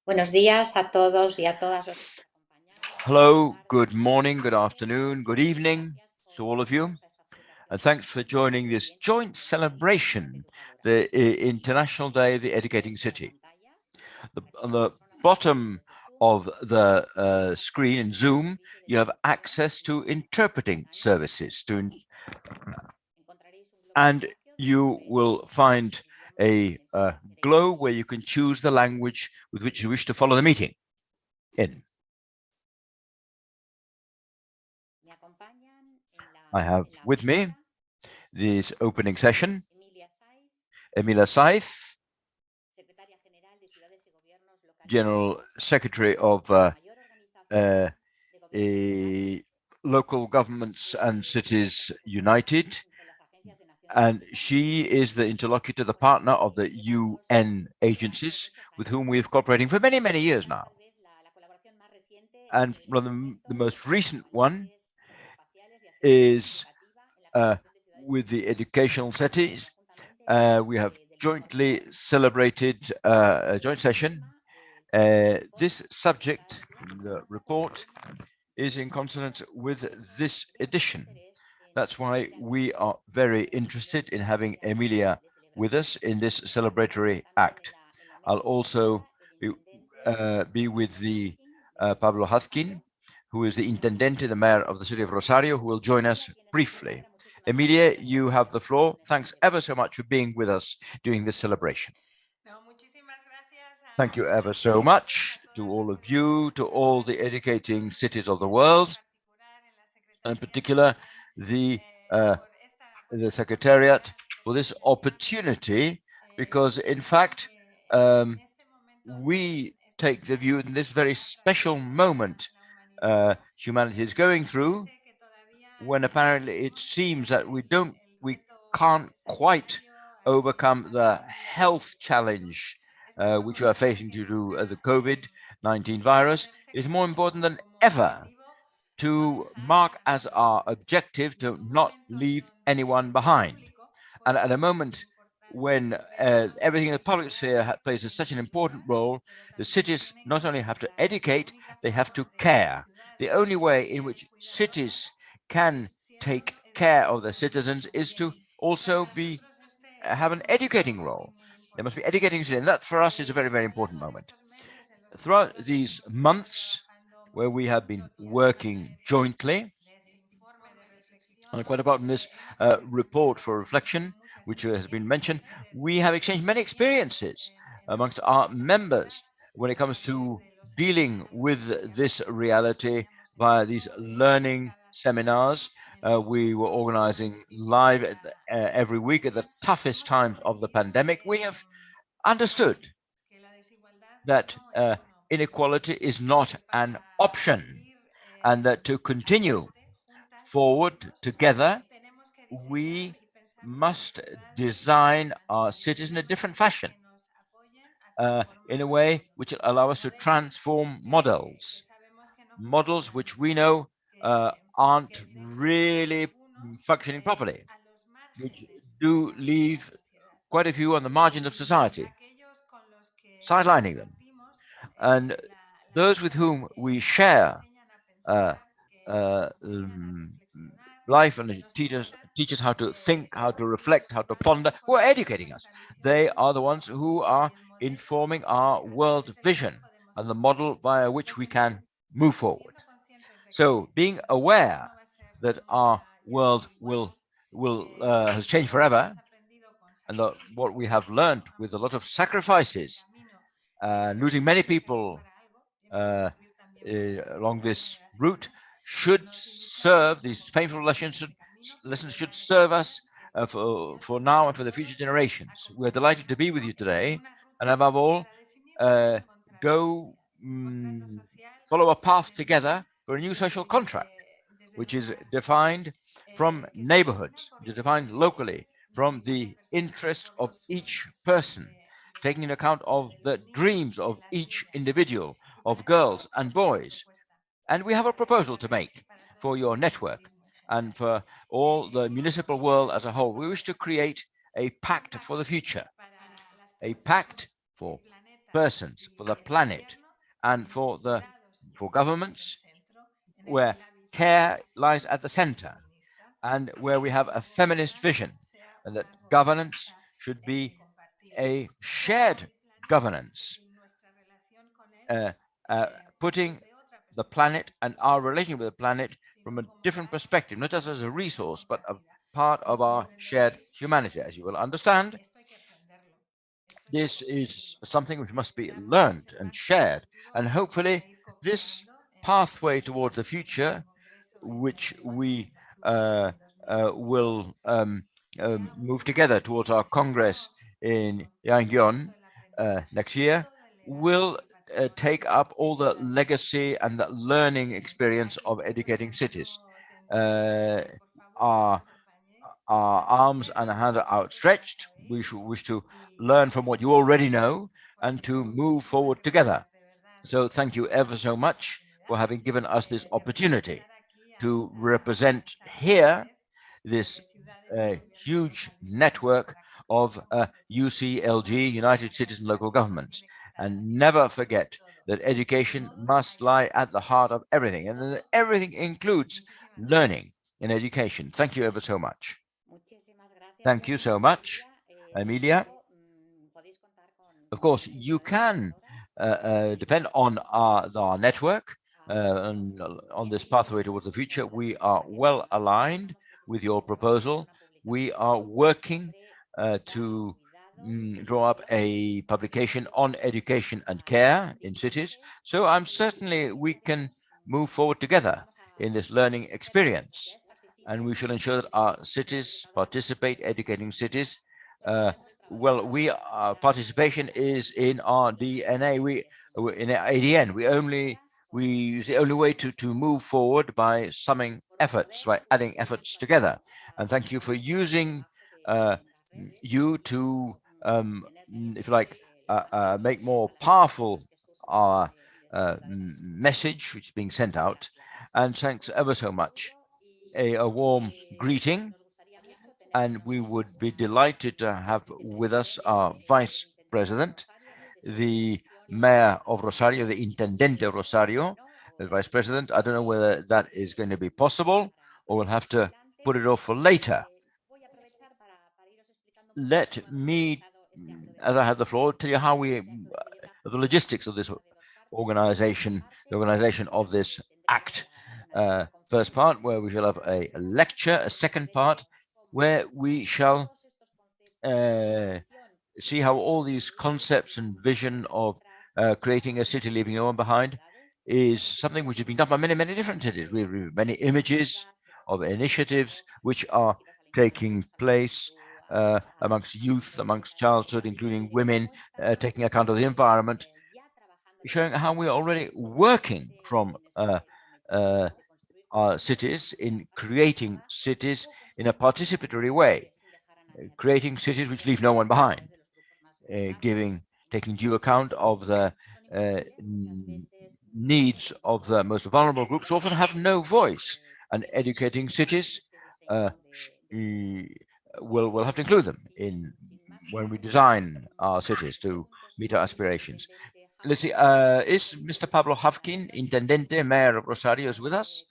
Buenos días a todos y a todas los que nos acompañáis. Hello, good morning, good afternoon, good evening to all of you, and thanks for joining this joint celebration, the International Day of the Educating City. On the bottom of the screen in Zoom, you have access to interpreting services, and you will find a globe where you can choose the language with which you wish to follow the meeting in. I have with me this opening session Emilia Saiz, General Secretary of Local Governments and Cities United, and she is the interlocutor, the partner of the UN agencies with whom we've cooperating for many, many years now. And one of the most recent one is with the educational settings. We have jointly celebrated a joint session. This subject, the report, is in consonance with this edition. That's why we are very interested in having Emilia with us in this celebratory act. I'll also be with the Pablo Haskin, who is the Intendente, the Mayor of the city of Rosario, who will join us briefly. Emilia, you have the floor. Thanks ever so much for being with us during this celebration. Thank you ever so much to all of you, to all the educating cities of the world, in particular the Secretariat, for this opportunity, because in fact we take the view in this very special moment humanity is going through, when apparently it seems that we can't quite overcome the health challenge which we are facing due to the COVID-19 virus. It is more important than ever to mark as our objective to not leave anyone behind. And at a moment when everything in the public sphere plays such an important role, the cities not only have to educate, they have to care. The only way in which cities can take care of their citizens is to also have an educating role. There must be educating cities, and that for us is a very, very important moment. Throughout these months where we have been working jointly, and quite apart from this report for reflection, which has been mentioned, we have exchanged many experiences amongst our members when it comes to dealing with this reality via these learning seminars. We were organizing live every week at the toughest times of the pandemic. We have understood that inequality is not an option, and that to continue forward together, we must design our cities in a different fashion, in a way which will allow us to transform models which we know aren't really functioning properly, which do leave quite a few on the margins of society, sidelining them. And those with whom we share life and teach us how to think, how to reflect, how to ponder, who are educating us. They are the ones who are informing our world vision and the model via which we can move forward. So being aware that our world has changed forever, and that what we have learned with a lot of sacrifices, losing many people along this route, should serve, these painful lessons should serve us for now and for the future generations. We're delighted to be with you today, and above all, follow a path together for a new social contract, which is defined from neighborhoods, which is defined locally from the interest of each person, taking into account of the dreams of each individual, of girls and boys. And we have a proposal to make for your network and for all the municipal world as a whole. We wish to create a pact for the future, a pact for persons, for the planet, and for governments, where care lies at the center, and where we have a feminist vision, and that governance should be a shared governance, uh, uh, putting the planet and our relation with the planet from a different perspective, not just as a resource, but a part of our shared humanity. As you will understand, this is something which must be learned and shared, and hopefully this pathway towards the future, which we will move together towards our Congress in Yangon next year, will take up all the legacy and the learning experience of educating cities. Our arms and hands are outstretched. We should wish to learn from what you already know and to move forward together. So thank you ever so much for having given us this opportunity to represent here this huge network of UCLG, United Cities and Local Governments. And never forget that education must lie at the heart of everything, and that everything includes learning in education. Thank you ever so much. Thank you so much, Emilia. Of course, you can depend on our network on this pathway towards the future. We are well aligned with your proposal. We are working to draw up a publication on education and care in cities. So I'm certainly we can move forward together in this learning experience. And we should ensure that our cities participate, educating cities. Well, participation is in our DNA. We in ADN. We use the only way to move forward by summing efforts, by adding efforts together. And thank you for using you to, if you like, make more powerful our message which is being sent out. And thanks ever so much. A warm greeting, and we would be delighted to have with us our Vice President, the Mayor of Rosario, the Intendente of Rosario, the Vice President. I don't know whether that is going to be possible, or we'll have to put it off for later. Let me, as I have the floor, tell you how the logistics of this organization, the organization of this act. First part, where we shall have a lecture, a second part, where we shall see how all these concepts and vision of creating a city leaving no one behind is something which has been done by many, many different cities. We have many images of initiatives which are taking place amongst youth, amongst childhood, including women, taking account of the environment, showing how we are already working from our cities in creating cities in a participatory way, creating cities which leave no one behind, taking due account of the needs of the most vulnerable groups who often have no voice, and educating cities will have to include them in when we design our cities to meet our aspirations. Let's see, is Mr. Pablo Havkin, Intendente, Mayor of Rosario, is with us?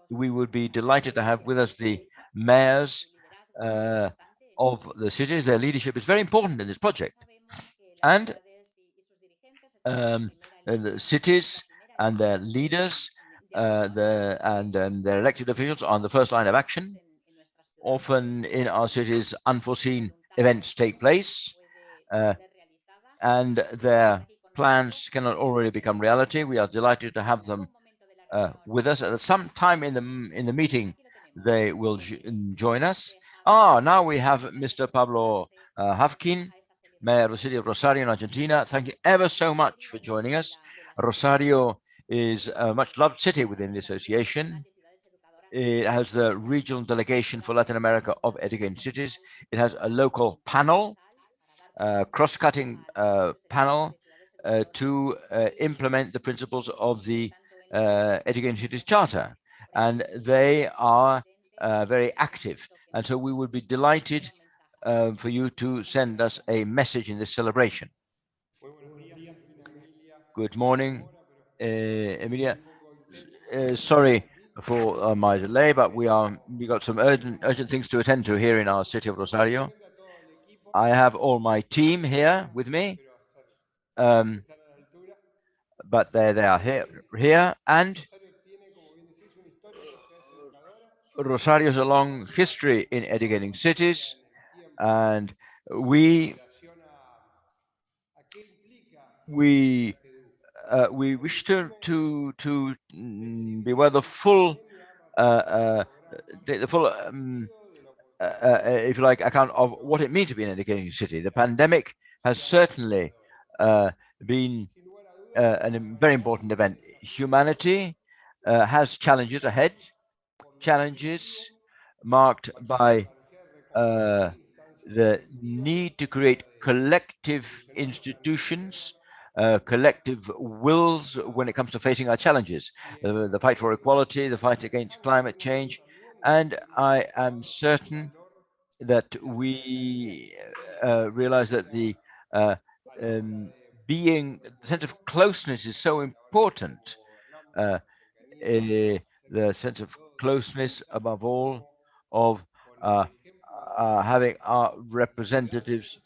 We would be delighted to have with us the mayors of the cities. Their leadership is very important in this project. And the cities and their leaders and their elected officials are on the first line of action. Often in our cities, unforeseen events take place, and their plans cannot already become reality. We are delighted to have them with us. At some time in the meeting, they will join us. Now we have Mr. Pablo Havkin, Mayor of the city of Rosario in Argentina. Thank you ever so much for joining us. Rosario is a much loved city within the association. It has the regional delegation for Latin America of educating cities. It has a local panel, cross-cutting panel to implement the principles of the Educating Cities Charter. And they are very active. And so we would be delighted for you to send us a message in this celebration. Good morning, Emilia. Sorry for my delay, but we got some urgent things to attend to here in our city of Rosario. I have all my team here with me, um, but they are here, and Rosario has a long history in educating cities, and we we we wish to be aware the full the full if you like account of what it means to be an educating city. The pandemic has certainly been a very important event. Humanity has challenges ahead, challenges marked by the need to create collective institutions, collective wills when it comes to facing our challenges, the fight for equality, the fight against climate change. And I am certain that we realize that uh, um, the sense of closeness is so important. Uh, the sense of closeness, above all, of uh, having our representatives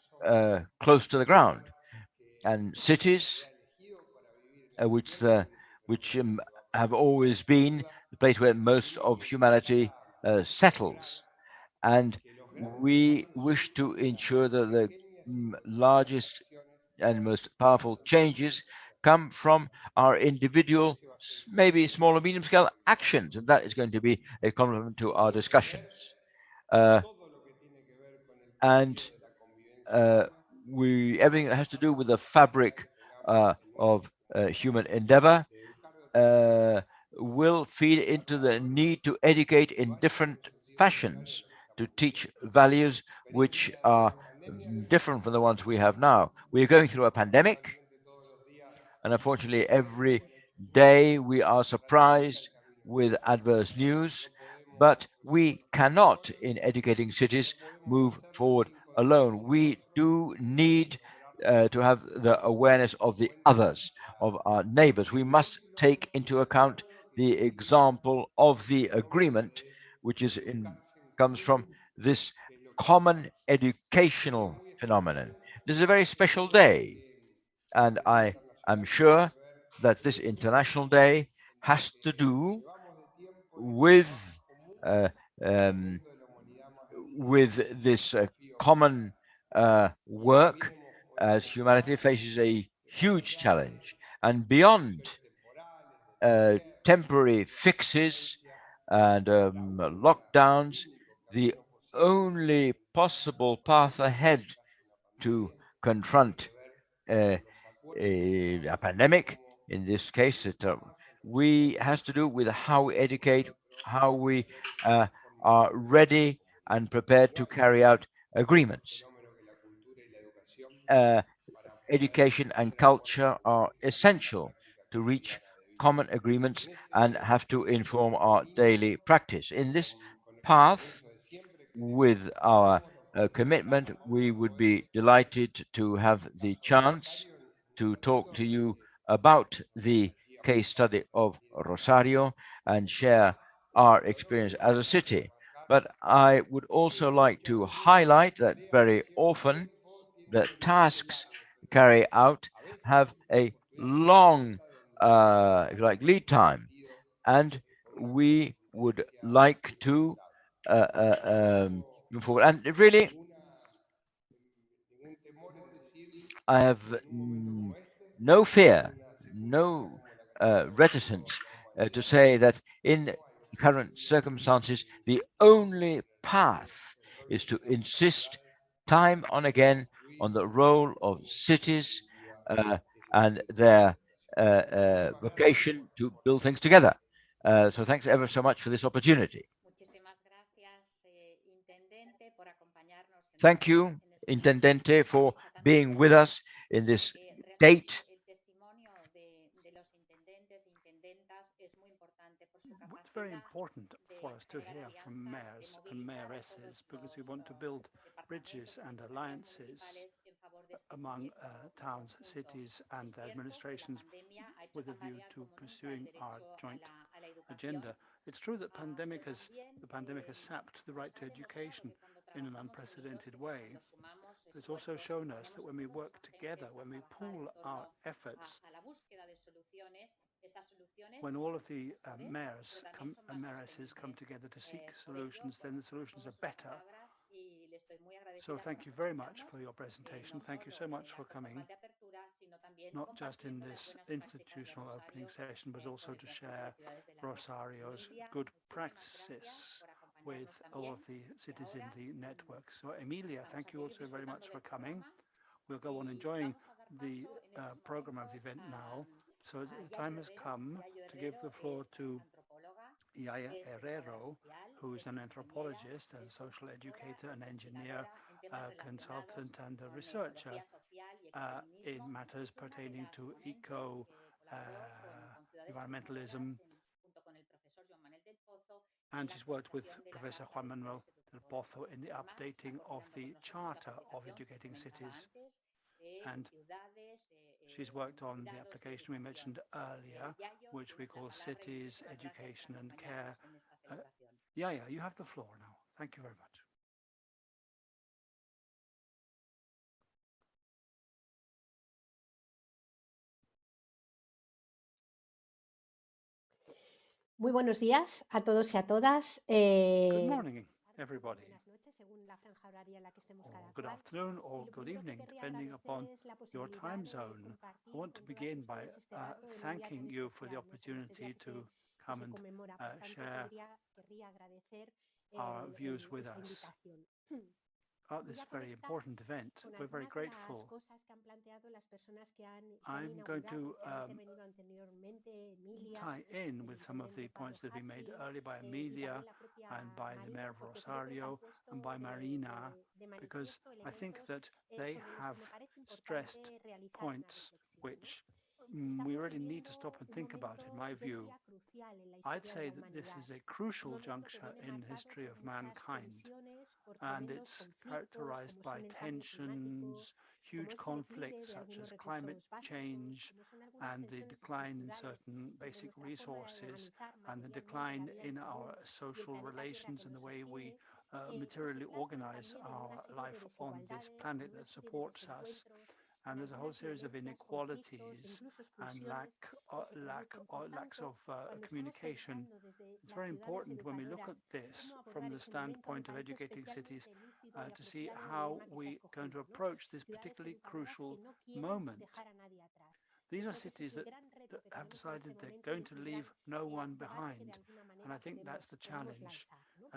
close to the ground, and cities, which have always been the place where most of humanity settles. And we wish to ensure that the largest and most powerful changes come from our individual, maybe small or medium scale actions. And that is going to be a complement to our discussions. Uh, and uh, everything that has to do with the fabric of human endeavor uh, will feed into the need to educate in different fashions, to teach values which are different from the ones we have now. We are going through a pandemic, and unfortunately, every day we are surprised with adverse news. But we cannot, in educating cities, move forward alone. We do need to have the awareness of the others, of our neighbors. We must take into account the example of the agreement, which comes from this common educational phenomenon. This is a very special day, and I am sure that this International Day has to do with uh, um, this common work as humanity faces a huge challenge. And beyond temporary fixes and lockdowns, the only possible path ahead to confront uh, a pandemic, in this case, we has to do with how we educate, how we uh, are ready and prepared to carry out agreements. Uh, Education and culture are essential to reach common agreements and have to inform our daily practice. In this path, with our commitment, we would be delighted to have the chance to talk to you about the case study of Rosario and share our experience as a city. But I would also like to highlight that very often the tasks carried out have a long, if you like, lead time, and we would like to move forward. And really, I have no fear, no reticence to say that in current circumstances, the only path is to insist time on again on the role of cities uh, and their vocation to build things together. So thanks ever so much for this opportunity. Muchísimas gracias, Intendente, por acompañarnos Thank you, Intendente, for fecha tan being with especial. us in this Realmente date. el testimonio de los intendentes e intendentas es muy importante por su Very capacidad important. for us to hear from mayors and mayoresses because we want to build bridges and alliances among towns, cities, and administrations with a view to pursuing our joint agenda. It's true that the pandemic has sapped the right to education in an unprecedented way. But it's also shown us that when we work together, when we pool our efforts, when all of the mayoresses come together to seek solutions, then the solutions are better. So thank you very much for your presentation. Thank you so much for coming, not just in this institutional opening session, but also to share Rosario's good practices with all of the cities in the network. So Emilia, thank you also very much for coming. We'll go on enjoying the program of the event now. So the time has come to give the floor to Yaya Herrero, who is an anthropologist, a social educator, an engineer, a consultant, and a researcher in matters pertaining to environmentalism. And she's worked with Professor Juan Manuel del Pozo in the updating of the Charter of Educating Cities. And she's worked on the application we mentioned earlier, which we call Cities, Education and Care. Yaya, you have the floor now. Thank you very much. Muy buenos días a todos y a todas. Good morning, everybody. Buenas noches, según la franja horaria en la que estemos cada Good cual. afternoon or Y lo good primero que evening, querría depending upon agradecer es la your posibilidad time de zone. compartir I want to con todas begin by ustedes este rato en un día thanking tan you for the especial, ¿no? Como este opportunity día to que come se and conmemora. Por tanto, share querría agradecer our views with esta us invitación. about Voy this a very conectar important event. con We're very algunas de las grateful. cosas que han planteado las personas que han I'm going inaugurado, to que han intervenido anteriormente, Emilia, tie in with el some of the intendente Pablo points that have been made Hatti, earlier by y Emilia también la propia and by the Mayor Marina, of porque creo que han Rosario puesto and by Marina, de because manifiesto I think elementos that they sobre los have que me parece stressed importante realizar una points reflexión, ¿no? which we Estamos really need to viviendo stop and un think about, in momento, my yo view. diría, crucial en la I'd historia de say la that this humanidad. is a Un crucial momento que juncture viene in the marcado history por of muchas mankind, tensiones, por and tremendos it's conflictos, characterized como by son el cambio climático, tensions, como huge es el declive conflicts de such algunos as climate recursos básicos, change como son algunas and the tensiones decline in estructurales certain entre basic nuestra forma de resources organizar and the materialmente la decline vida en in our común y el social planeta Tierra relations que and the nos way we sostiene, pues se materially plasman organize también en una our serie de life on this desigualdades, planet en una that serie de supports us. desencuentros, en And there's a whole algunas series of violencias, conflictos, inequalities incluso and expulsiones que se producen. Por lacks tanto, of cuando estamos communication. pensando desde It's las very ciudades important when we look educadoras at this cómo from abordar the ese momento, me standpoint of parece educating cities especialmente lúcido y to see apropiado el how lema que se ha we're going to escogido, ¿no? approach this Ciudades particularly educadoras que crucial no quieran moment. dejar a nadie atrás. These Yo are creo que ese es cities el that gran reto que have tenemos en este decided they're momento y going es to el leave gran no one debate que de behind. alguna And manera I think that's the podemos challenge lanzar, ¿no?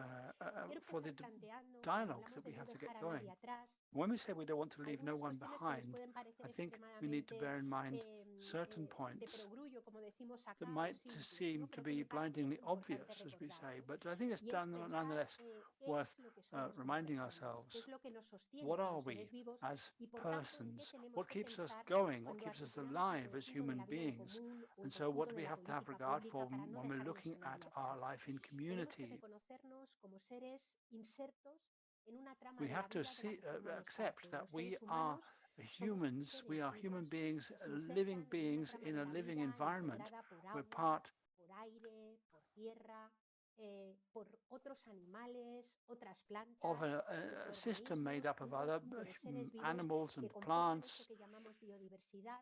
Quiero for the empezar planteando, cuando dialogue hablamos that de we no have to get dejar a going. nadie atrás, When we say we don't want to leave no algunas one cuestiones que nos behind, pueden parecer I think we need to extremadamente bear in mind certain de points perogrullo, como decimos that acá, o might simples, ¿no? seem to Pero que be me parece que blindingly es importante obvious, as we recordar, say, ¿no? but I think it's Y es pensar nonetheless qué worth es lo que somos como reminding personas, qué ourselves. es lo que nos sostiene What are como we seres vivos as y, por tanto, en qué persons? tenemos What que keeps us pensar going? What cuando keeps us articulamos el alive as conjunto de human la vida en beings? común o el And so, what conjunto do de we la have to have política regard pública for para no when we're dejarnos looking a at nadie our atrás. life in Tenemos que community? reconocernos como seres insertos en una trama We de la have to vida de la que formamos accept parte. that Los we seres are humanos somos humans, we seres are vivos human beings, que se living insertan en una beings trama in de a la living vida environment. engendrada por We're agua, part por aire, por tierra, por otros animales, otras plantas, of a system microorganismos, made up of un other conjunto de seres vivos animals que and conforman eso plants, que llamamos biodiversidad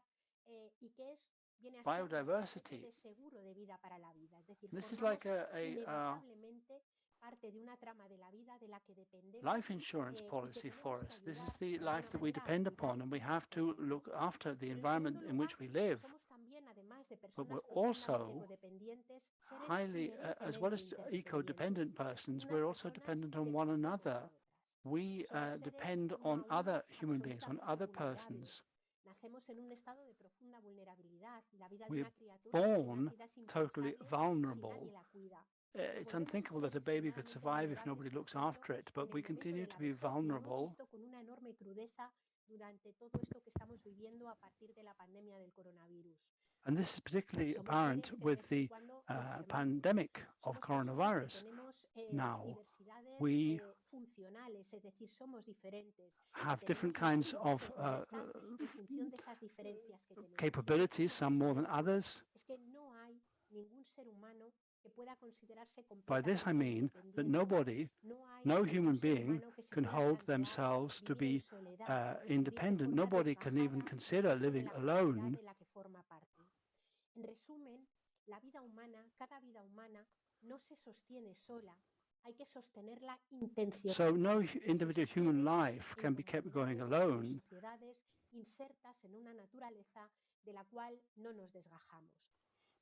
y que viene a ser nuestra especie biodiversity. de seguro de vida para la vida. Es decir, This is formamos like a inevitablemente parte de una trama de la vida de la que dependemos life insurance y que policy tenemos for que us. This is ayudar the de life alguna that we manera a depend cuidar upon, and y we have to sostener. look after the Pero en environment segundo in which lugar, we live. somos también, además de But personas we're profundamente also codependientes, seres highly, as well inherentemente as interdependientes, eco-dependent persons, unas we're also personas dependent on que one confiamos another. en otras. We Somos seres depend uno on a uno other human beings, on absolutamente other vulnerables. persons. Nacemos en un estado de profunda vulnerabilidad. La vida de We're una criatura recién born nacida es totally impensable si nadie vulnerable. la cuida. It's Volvemos a unthinkable ser that a baby could extremadamente survive if vulnerables, nobody por looks ejemplo, after it, en but el we momento continue de to la be vejez, y lo hemos vulnerable. visto con una enorme crudeza durante todo esto que estamos viviendo a partir de la pandemia del coronavirus. And this is particularly Somos apparent seres que de with vez en the cuando enfermamos. pandemic of Somos personas que coronavirus. tenemos now diversidades we funcionales, es decir, somos diferentes y have tenemos different unas kinds of capacidades diversas en función de esas diferencias que tenemos. capabilities, some more than others. Es que no hay ningún ser humano que pueda considerarse By this I completamente mean that independiente. no Ningún human ser being humano que se can pueda hold plantear themselves to vivir en be soledad, vivir de independent. forma Nobody can even desgajada consider en función de living la comunidad alone. de la que forma parte. En resumen, la vida humana, cada vida humana, no se sostiene sola. Hay que sostenerla So no intencionalmente. Se individual human sostiene life en can be kept going comunidades, en alone. sociedades insertas en una naturaleza de la cual no nos desgajamos.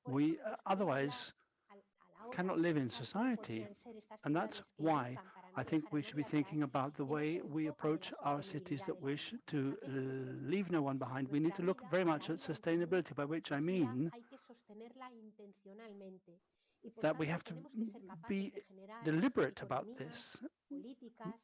Por eso We me gustaría otherwise hablar a la hora cannot de live in pensar cómo society. podrían ser estas And that's ciudades que why educan para I no think dejar a we should be nadie thinking atrás, about the en way ese we enfoque de approach la our cities sostenibilidad that de la wish vida. to ¿A qué me refiero? leave no one behind. We need to Nuestra look vida, very la much at vida en común, sustainability, by which I decía, mean hay que sostenerla intencionalmente. Y por that we tanto have to tenemos que ser capaces be de generar deliberate about economías, this. políticas,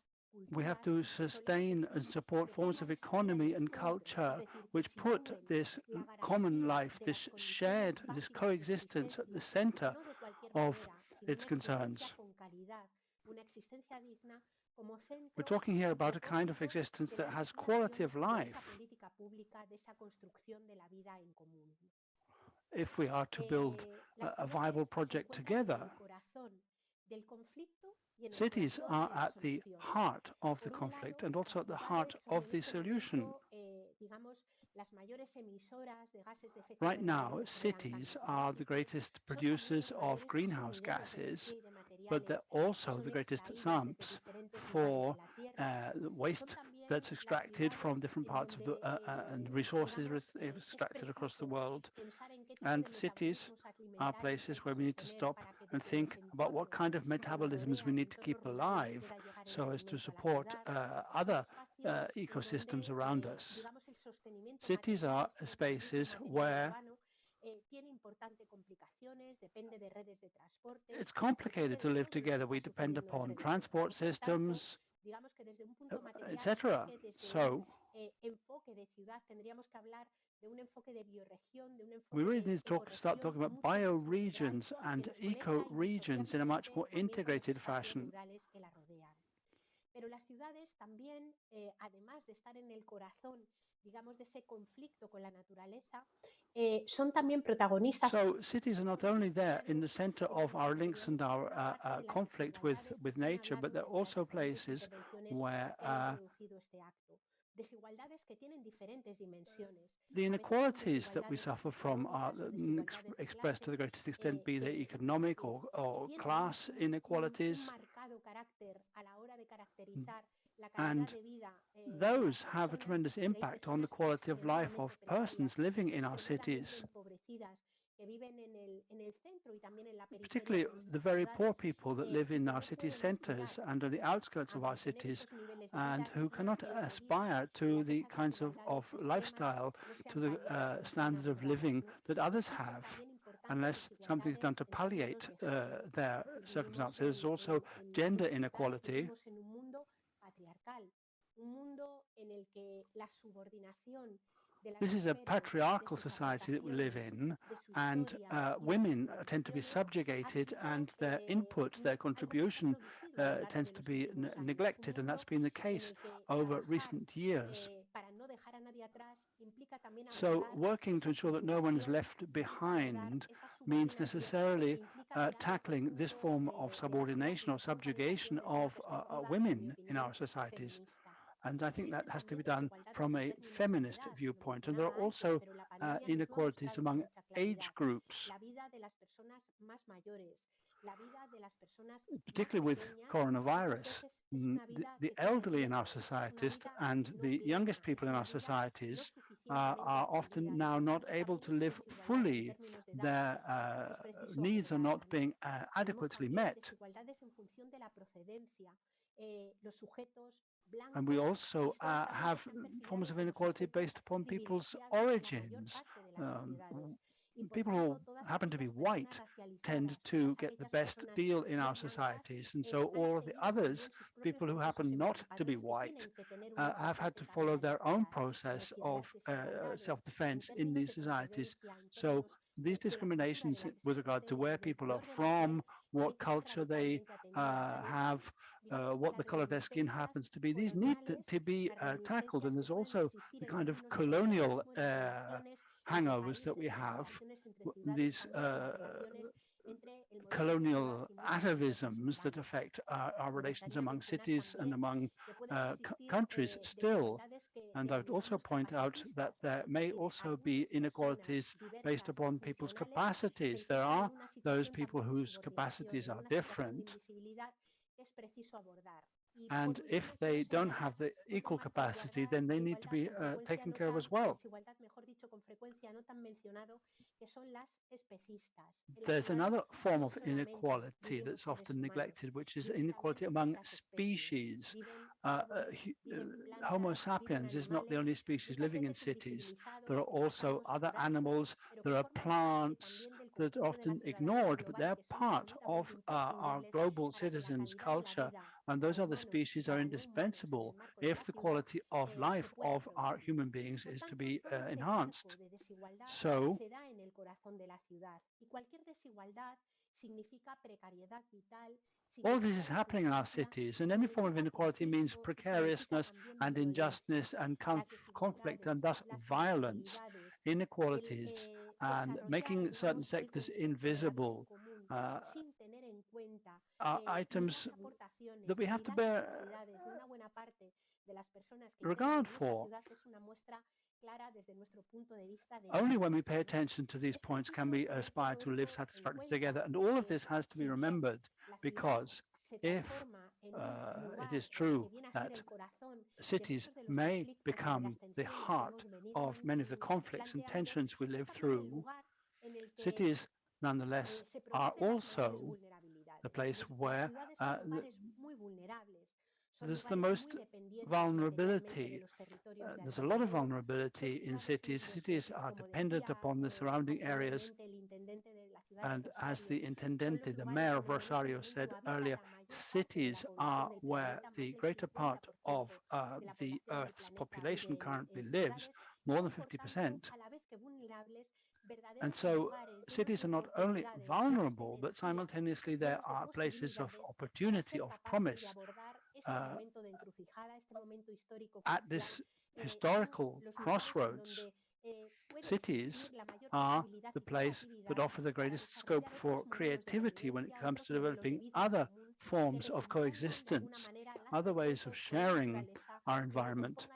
We have culturas to que sustain and support de forms forma of economy and descentralizante, es culture decir, que which put sitúen this la common garantía life, de las this condiciones shared, this básicas de coexistence at the existencia, center no de cualquier of manera, sino its una existencia concerns. con calidad, una existencia digna como We're centro talking here y about a kind of propósito existence de that la has quality articulación of de esa life política pública, de esa construcción de la vida en común. if we are to build Las a viable ciudades se project encuentran en together. el corazón del conflicto y en el Cities corazón are de la at the solución. heart of the Por un conflict lado, and also las at the ciudades heart son of en the este solution. momento, digamos, las mayores emisoras de gases de efecto Right now, invernadero cities crean are the cambio greatest climático. Son también producers los of mayores greenhouse consumidores de gases, energía y de but materiales they're que also son the greatest extraídos desde sumps diferentes lugares de for la Tierra. the Son waste también that's las extracted from ciudades different en parts of the donde, and resources digamos, es extracted across the preciso world. pensar en qué tipo And de cities metabolismos are alimentarios hay places que where we need to sostener stop para que and desde los think about what entornos kind of que nos metabolisms we rodean, need to keep entornos rurales, alive pueda llegar el so as to alimento a la support ciudad. Son other espacios en ecosystems donde, around us. digamos, el sostenimiento Cities material de are ese metabolismo spaces material where urbano tiene importantes complicaciones, depende de redes de transporte, it's depende complicated to de live todo lo que together. está We depend sucediendo en upon redes de transport transporte. Por tanto, systems, digamos que desde un punto material, más etc. que desde un So enfoque de ciudad, tendríamos que hablar de un enfoque de bioregión, de un we enfoque really de need to start ecorregión talking about mucho más integral bioregions que and nos conecta eco-regions in a much indisociablemente more también con los integrated espacios fashion. rurales que la rodean. Pero las ciudades también, además de estar en el corazón, digamos, de ese conflicto con la naturaleza, son también protagonistas. So cities are not only there in the center of our links and our conflict with nature, but they're also places where Desigualdades que tienen diferentes dimensiones. the A veces son inequalities that we desigualdades suffer from are económicas o desigualdades de expressed to clase, the greatest extent, be they que economic or tienen class un inequalities. marcado carácter a la hora de caracterizar la And calidad de vida de those las have a personas, tremendous y hay impact on the personas quality of life of extremadamente precarias, persons living in our extremadamente cities, empobrecidas, que viven en el centro y también en la periferia particularly de the nuestras very poor ciudades, people that live y in que our no city pueden aspirar centers and on the outskirts a of our mantener cities, esos niveles de and vida who dignos cannot y de una vida aspire en to la que the esas kinds of desigualdades extremas lifestyle, no to sean the paliadas, no sean standard of aboradas, living ¿no? that others Existen have, también importantes unless something's done desigualdades to en términos palliate de género. their Es decir, vivimos circumstances. There's also en la gender sociedad, inequality. vivimos en un mundo patriarcal, un mundo en el que la subordinación de las This is a mujeres, de patriarchal sus society that we live aportaciones, in, de su and historia y de sus women tend to be preocupaciones, ha subjugated, sido and their input, their algo que se ha contribution producido a lo largo tends de to los be últimos años. Un neglected, and that's mundo been the en case el que over trabajar recent years. para no dejar a nadie atrás implica también So abordar working to esa ensure that no one is subjugación, left implica abordar behind esa means subordinación, necessarily implica mirar desde el tackling this punto form of de la subordination or dimensión también subjugation desde una of perspectiva, en mi women in opinión, our societies. feminista. And I think that Existen has to también be done desigualdades from en a términos de feminist edad, lo viewpoint. And there are mencionaba antes, also pero la pandemia nos lo ha inequalities mostrado con among mucha age claridad. groups, La vida de las personas más mayores, la vida de las personas más particularly with pequeñas, muchas coronavirus. veces es una vida The de elderly in our carencia, es una societies vida and no the plena, youngest es people in una our vida no societies suficientemente are atendida often y now por not tanto able también to son live desigualdades en fully. términos de edad Their que es preciso needs are not abordarlas, ¿no? being Tenemos adequately también met. desigualdades en función de la procedencia. Los sujetos And we blancos also históricamente have se han perfilado forms of como inequality sujetos based upon people's privilegiados en la mayor origins. parte de las sociedades. Y por People tanto, who todas happen to be aquellas personas white tend racializadas, to todas get the aquellas best personas deal in our blancas societies. And so han all of the seguido others, también sus propios people who procesos happen not to be emancipatorios que white, tienen que tener una have had importante to tarea a follow their own realizar. Es process decir, of las desigualdades en self-defense in términos these de societies. procedencia, en So términos these discriminations with regard to where people are from, what culture they have, what the color of their skin happens to be, these need to be tackled. And there's also the kind of colonial hangovers that we have, these colonial atavisms that affect our relations among cities and among countries still. And I would also point out that there may also be inequalities based upon people's capacities. There are those people whose capacities are different. And if they don't have the equal capacity, then they need to be taken care of as well. There's another form of inequality that's often neglected, which is inequality among species. Homo sapiens is not the only species living in cities. There are also other animals, there are plants that are often ignored, but they're part of our global citizens' culture. And those other species are indispensable if the quality of life of our human beings is to be enhanced. So, all this is happening in our cities, and any form of inequality means precariousness and injustice and conflict, and thus violence, inequalities, and making certain sectors invisible are items that we have to bear regard for. Only when we pay attention to these points can we aspire to live satisfactorily together. And all of this has to be remembered, because if it is true that cities may become the heart of many of the conflicts and tensions we live through, cities nonetheless are also the place where there's the most vulnerability. There's a lot of vulnerability in cities. Cities are dependent upon the surrounding areas. And as the Intendente, the mayor of Rosario, said earlier, cities are where the greater part of the Earth's population currently lives, more than 50%. And so cities are not only vulnerable, but simultaneously there are places of opportunity, of promise. At this historical crossroads, cities are the place that offer the greatest scope for creativity when it comes to developing other forms of coexistence, other ways of sharing our environment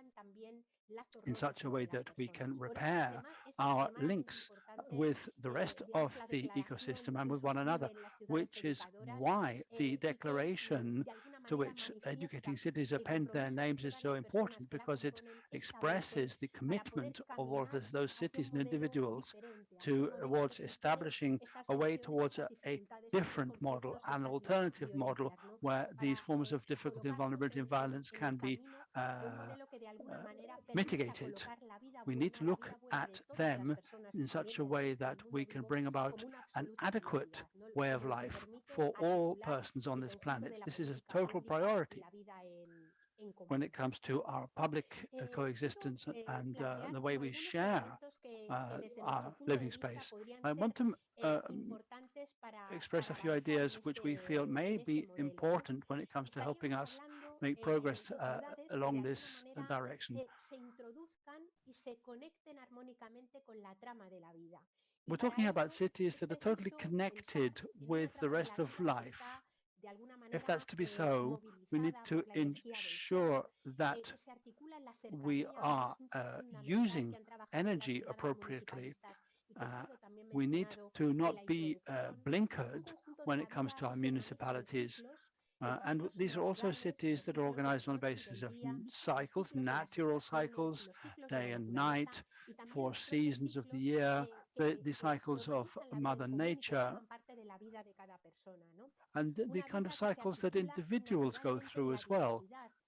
in such a way that we can repair our links with the rest of the ecosystem and with one another, which is why the declaration to which educating cities append their names is so important, because it expresses the commitment of all of those cities and individuals towards establishing a way towards a different model, an alternative model where these forms of difficulty and vulnerability and violence can be mitigated. We need to look at them in such a way that we can bring about an adequate way of life for all persons on this planet. This is a total priority when it comes to our public coexistence and the way we share our living space. I want to express a few ideas which we feel may be important when it comes to helping us make progress along this direction. We're talking about cities that are totally connected with the rest of life. If that's to be so, we need to ensure that we are using energy appropriately. We need to not be blinkered when it comes to our municipalities. And these are also cities that are organized on the basis of cycles, natural cycles, day and night, 4 seasons of the year, the cycles of Mother Nature, and the kind of cycles that individuals go through as well.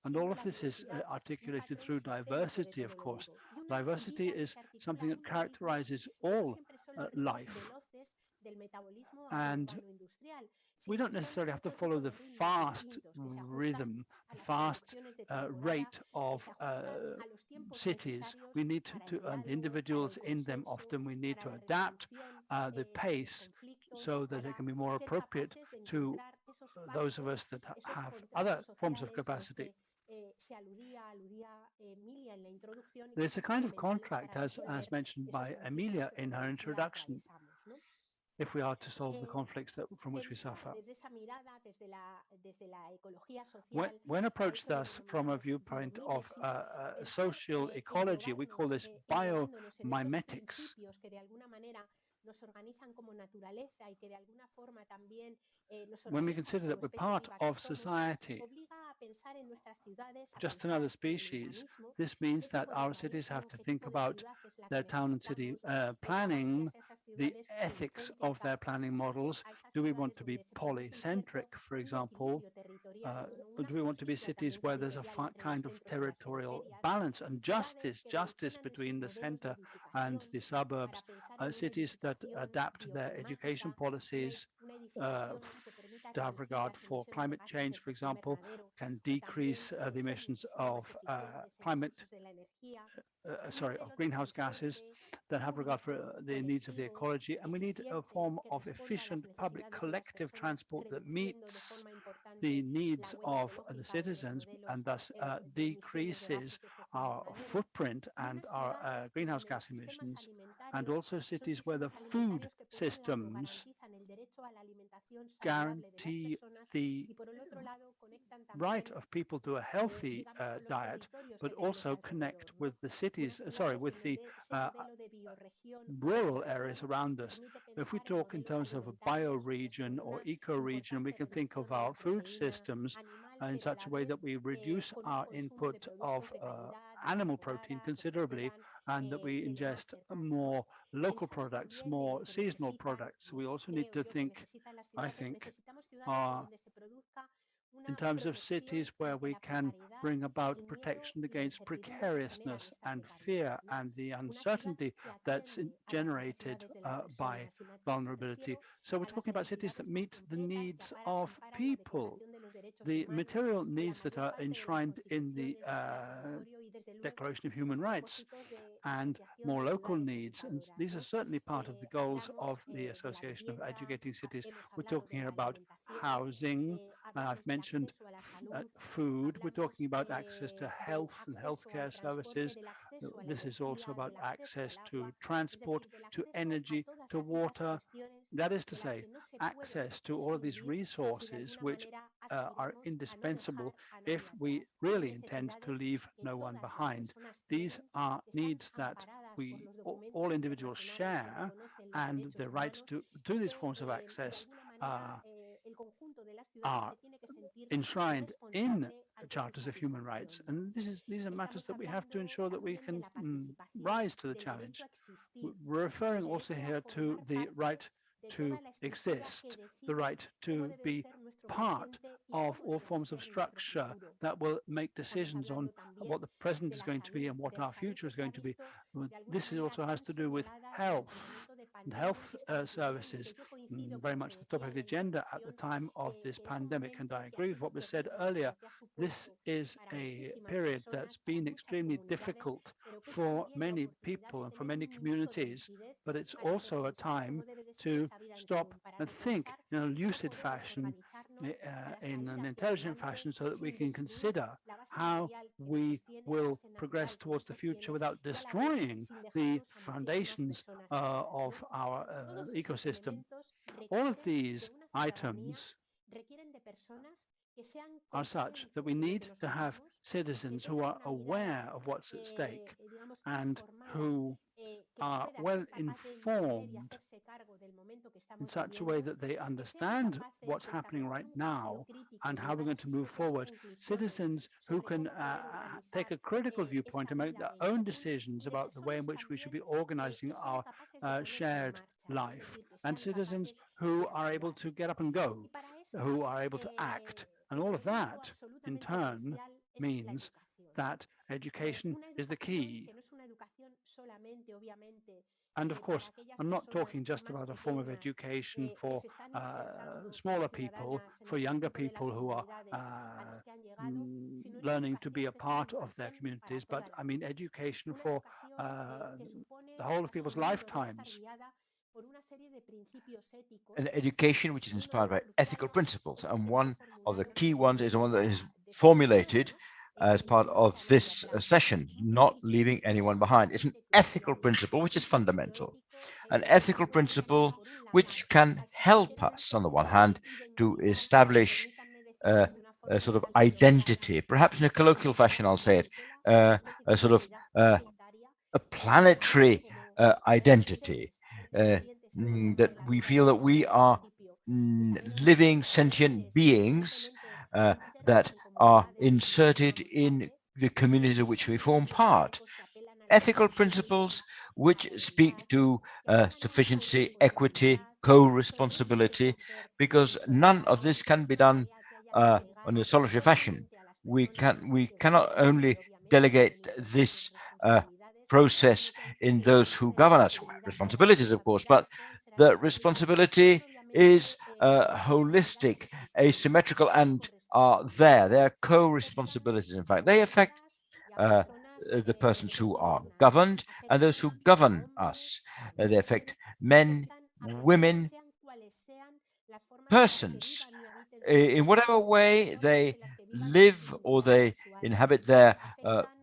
And all of this is articulated through diversity, of course. Diversity is something that characterizes all life. And we don't necessarily have to follow the fast rhythm, the fast rate of cities. We need to, and the individuals in them often, we need to adapt the pace so that it can be more appropriate to those of us that have other forms of capacity. There's a kind of contract, as mentioned by Emilia in her introduction, if we are to solve the conflicts from which we suffer. When approached thus from a viewpoint of social ecology, we call this biomimetics. When we consider that we're part of society, just another species, this means that our cities have to think about their town and city planning, the ethics of their planning models. Do we want to be polycentric, for example? Or do we want to be cities where there's a kind of territorial balance and justice between the center and the suburbs? Cities that adapt their education policies to have regard for climate change, for example, can decrease the emissions of greenhouse gases, that have regard for the needs of the ecology. And we need a form of efficient public collective transport that meets the needs of the citizens and thus decreases our footprint and our greenhouse gas emissions, and also cities where the food systems guarantee the right of people to a healthy diet, but also connect with the cities, with the rural areas around us. If we talk in terms of a bioregion or eco-region, we can think of our food systems in such a way that we reduce our input of animal protein considerably, and that we ingest more local products, more seasonal products. We also need to think, I think, in terms of cities where we can bring about protection against precariousness and fear and the uncertainty that's generated by vulnerability. So we're talking about cities that meet the needs of people, the material needs that are enshrined in the Declaration of Human Rights, and more local needs. And these are certainly part of the goals of the Association of Educating Cities. We're talking here about housing, I've mentioned food. We're talking about access to health and healthcare services. This is also about access to transport, to energy, to water. That is to say, access to all of these resources which are indispensable if we really intend to leave no one behind. These are needs that all individuals share, and the right to these forms of access are enshrined in charters of human rights. And these are matters that we have to ensure that we can rise to the challenge. We're referring also here to the right to exist, the right to be part of all forms of structure that will make decisions on what the present is going to be and what our future is going to be. This also has to do with health and health services, very much the top of the agenda at the time of this pandemic. And I agree with what was said earlier. This is a period that's been extremely difficult for many people and for many communities, but it's also a time to stop and think in a lucid fashion, in an intelligent fashion, so that we can consider how we will progress towards the future without destroying the foundations of our ecosystem. All of these items are such that we need to have citizens who are aware of what's at stake and who are well informed in such a way that they understand what's happening right now and how we're going to move forward. Citizens who can take a critical viewpoint and make their own decisions about the way in which we should be organizing our shared life, and citizens who are able to get up and go, who are able to act. And all of that, in turn, means that education is the key. And of course, I'm not talking just about a form of education for smaller people, for younger people who are learning to be a part of their communities, but I mean education for the whole of people's lifetimes. an education which is inspired by ethical principles. And one of the key ones is the one that is formulated as part of this session, not leaving anyone behind. It's an ethical principle which is fundamental, an ethical principle which can help us, on the one hand, to establish a sort of identity, perhaps in a colloquial fashion, I'll say it, a sort of a planetary identity, that we feel that we are living sentient beings that are inserted in the community of which we form part. Ethical principles which speak to sufficiency, equity, co-responsibility, because none of this can be done in a solitary fashion. We cannot only delegate this process in those who govern us, responsibilities, of course, but the responsibility is holistic, asymmetrical, and are there. They are co-responsibilities, in fact. They affect the persons who are governed and those who govern us. They affect men, women, persons, in whatever way they live or they inhabit their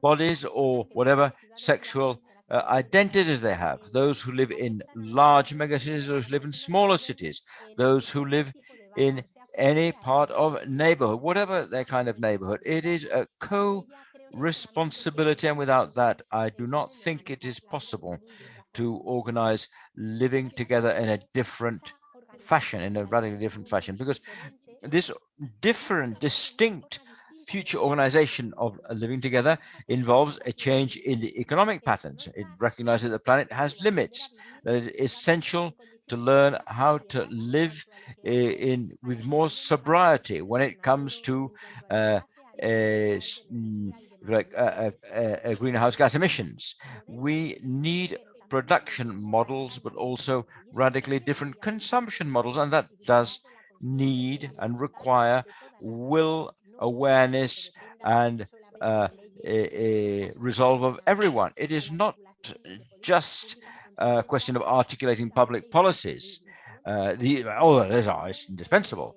bodies, or whatever sexual identities they have. Those who live in large megacities, those who live in smaller cities, those who live in any part of neighborhood, whatever their kind of neighborhood, it is a co-responsibility. And without that, I do not think it is possible to organize living together in a different fashion, in a radically different fashion, because this different, distinct future organization of living together involves a change in the economic patterns. It recognizes that the planet has limits, that it is essential to learn how to live with more sobriety when it comes to greenhouse gas emissions. We need production models, but also radically different consumption models, and that does need and require will, awareness, and a resolve of everyone. It is not just a question of articulating public policies. All of those are indispensable.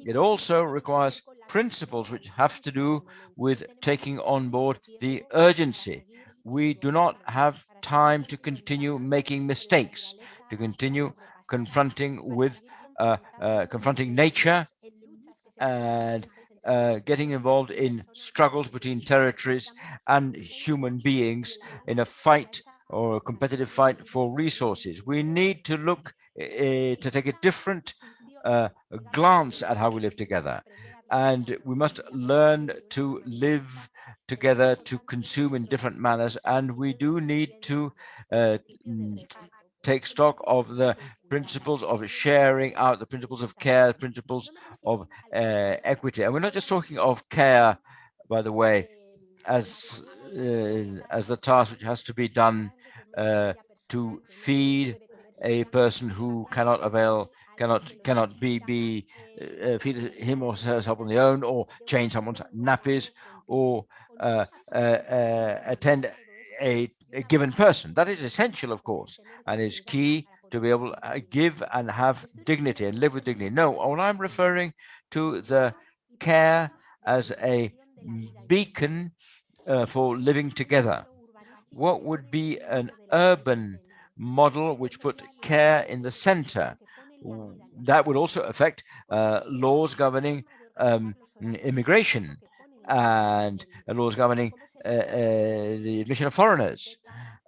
It also requires principles which have to do with taking on board the urgency. We do not have time to continue making mistakes, to continue confronting nature and getting involved in struggles between territories and human beings in a fight or a competitive fight for resources. We need to look to take a different glance at how we live together. And we must learn to live together, to consume in different manners. And we do need to take stock of the principles of sharing out, the principles of care, principles of equity. And we're not just talking of care, by the way, as the task which has to be done to feed a person who cannot feed him or herself on their own, or change someone's nappies, or attend a given person. That is essential, of course, and is key to be able to give and have dignity and live with dignity. No, what I'm referring to, the care as a beacon for living together. What would be an urban model which put care in the center? That would also affect laws governing immigration and laws governing the admission of foreigners.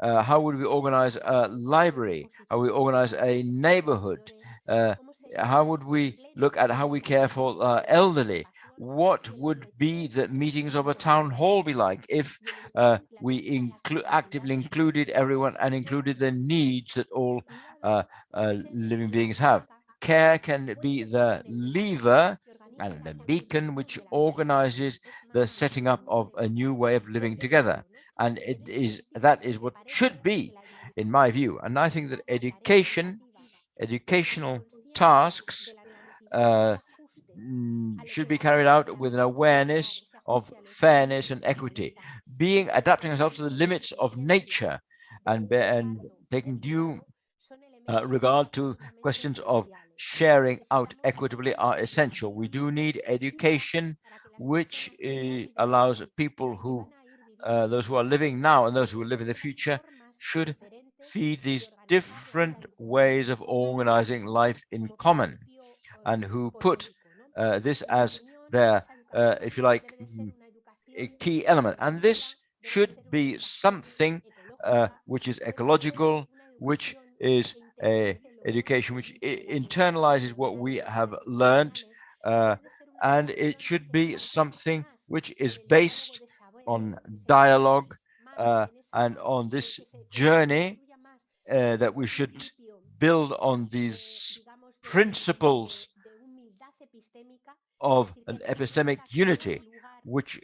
How would we organize a library? How would we organize a neighborhood? How would we look at how we care for elderly? What would be the meetings of a town hall be like if we actively included everyone and included the needs that all living beings have? Care can be the lever and the beacon which organizes the setting up of a new way of living together. And that is what should be, in my view. And I think that educational tasks should be carried out with an awareness of fairness and equity, adapting ourselves to the limits of nature, and taking due regard to questions of sharing out equitably are essential. We do need education which allows people who, those who are living now and those who will live in the future, should feed these different ways of organizing life in common, and who put this as their, if you like, a key element. And this should be something which is ecological, which is a education which internalizes what we have learned, and it should be something which is based on dialogue, and on this journey that we should build on these principles of an epistemic unity, which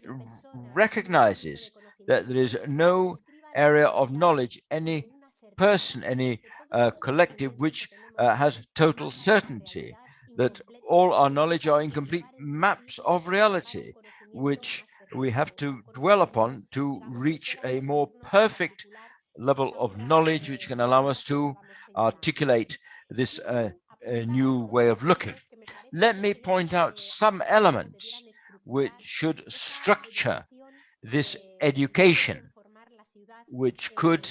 recognizes that there is no area of knowledge, any person, any collective which has total certainty, that all our knowledge are incomplete maps of reality, which we have to dwell upon to reach a more perfect level of knowledge which can allow us to articulate this new way of looking. Let me point out some elements which should structure this education, which could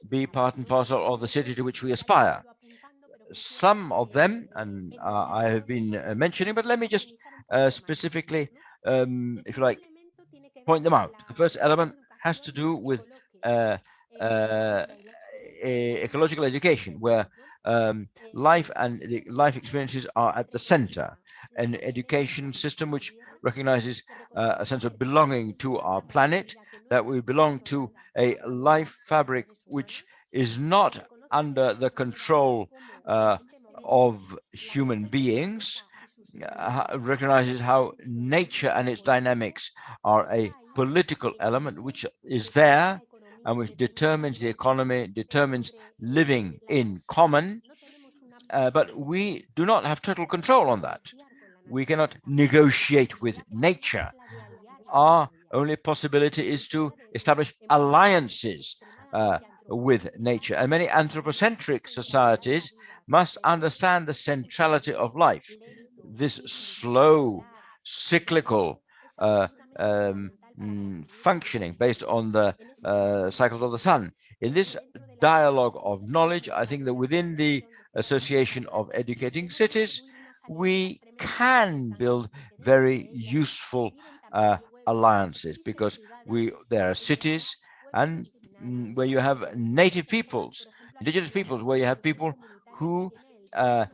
be part and parcel of the city to which we aspire. Some of them, and I have been mentioning, but let me just specifically, if you like, point them out. The first element has to do with uh, ecological education, where life and the life experiences are at the center. An education system which recognizes a sense of belonging to our planet, that we belong to a life fabric which is not under the control of human beings, recognizes how nature and its dynamics are a political element which is there and which determines the economy, determines living in common, but we do not have total control on that. We cannot negotiate with nature. Our only possibility is to establish alliances with nature. And many anthropocentric societies must understand the centrality of life, this slow, cyclical functioning based on the cycles of the sun. In this dialogue of knowledge, I think that within the Association of Educating Cities, we can build very useful alliances, because there are cities and where you have native peoples, indigenous peoples, where you have people who have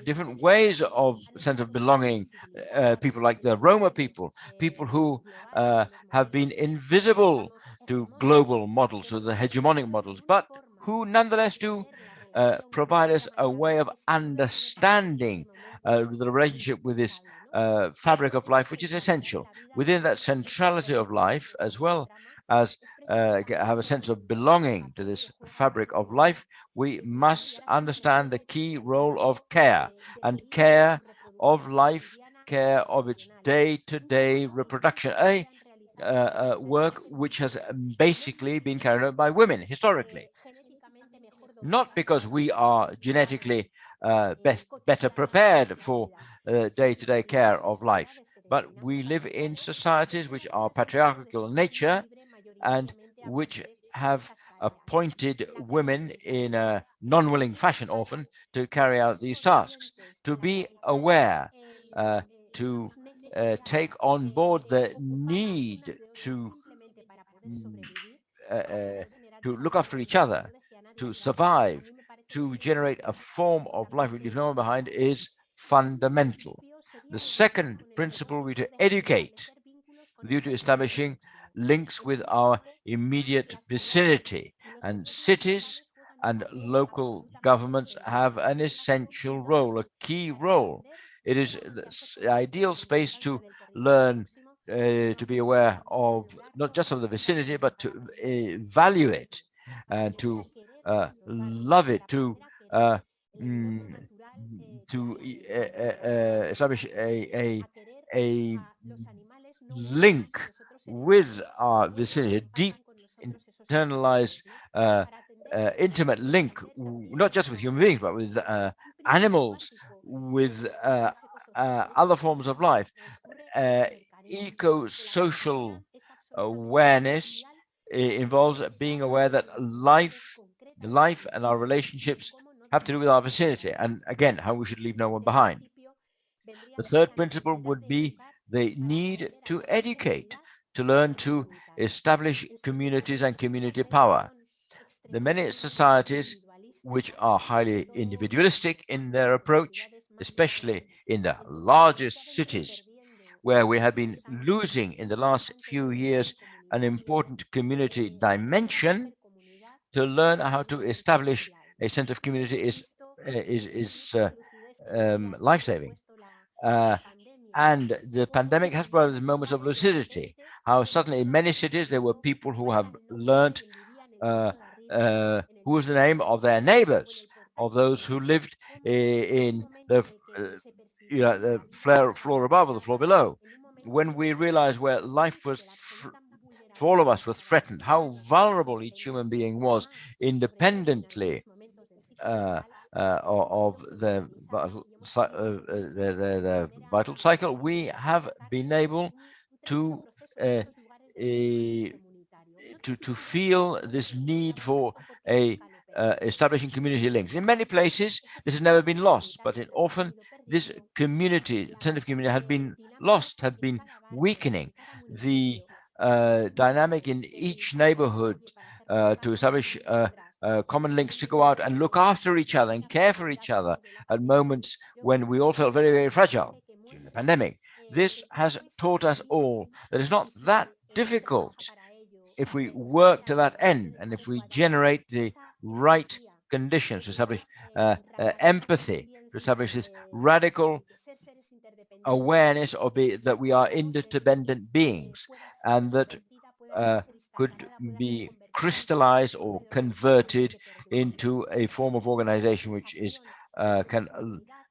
different ways of sense of belonging. People like the Roma people, people who have been invisible to global models, or the hegemonic models, but who nonetheless do provide us a way of understanding the relationship with this fabric of life, which is essential. Within that centrality of life, as well as have a sense of belonging to this fabric of life, we must understand the key role of care, and care of life, care of its day-to-day reproduction, a work which has basically been carried out by women historically. Not because we are genetically better prepared for day-to-day care of life, but we live in societies which are patriarchal in nature and which have appointed women in a non-willing fashion often to carry out these tasks. To be aware, to take on board the need uh, uh, to look after each other, to survive, to generate a form of life we leave no one behind, is fundamental. The second principle will be to educate, due to establishing links with our immediate vicinity, and cities and local governments have an essential role, a key role. It is the ideal space to learn, to be aware of not just of the vicinity, but to value it and to love it, mm, to establish a link with our vicinity, a deep internalized intimate link, not just with human beings, but with animals, with other forms of life. Eco-social awareness involves being aware that life and our relationships have to do with our vicinity, and again, how we should leave no one behind. The third principle would be the need to educate, to learn to establish communities and community power. The many societies which are highly individualistic in their approach, especially in the largest cities, where we have been losing in the last few years an important community dimension, to learn how to establish a sense of community is life-saving. And the pandemic has brought us moments of lucidity, how suddenly in many cities there were people who have learned who was the name of their neighbors, of those who lived in the the floor above or the floor below. When we realized where life was for all of us was threatened, how vulnerable each human being was, independently of the vital cycle, we have been able to feel this need for establishing community links. In many places, this has never been lost, but often this community, sense of community, had been lost, had been weakening. The dynamic in each neighborhood to establish common links, to go out and look after each other and care for each other at moments when we all felt very, very fragile during the pandemic. This has taught us all that it's not that difficult if we work to that end, and if we generate the right conditions to establish empathy, to establish this radical awareness of that we are interdependent beings, and that could be crystallized or converted into a form of organization which is can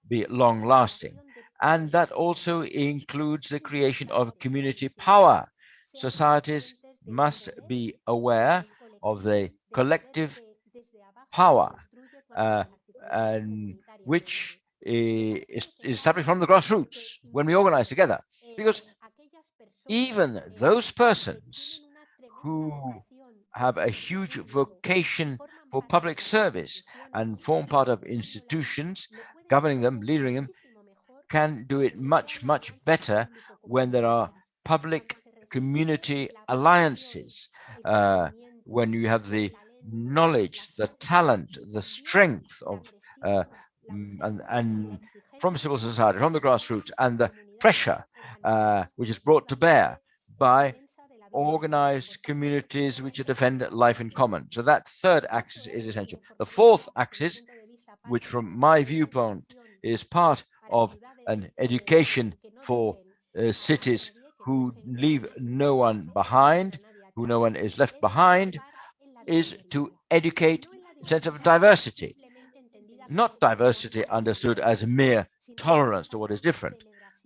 be long lasting. And that also includes the creation of community power. Societies must be aware of the collective power and which is established from the grassroots when we organize together. Because even those persons who have a huge vocation for public service and form part of institutions, governing them, leading them, can do it much, much better when there are public community alliances, when you have the knowledge, the talent, the strength of and from civil society, from the grassroots, and the pressure which is brought to bear by organized communities which defend life in common. So that third axis is essential. The fourth axis, which from my viewpoint is part of an education for cities who leave no one behind, who no one is left behind, is to educate in sense of diversity. Not diversity understood as mere tolerance to what is different,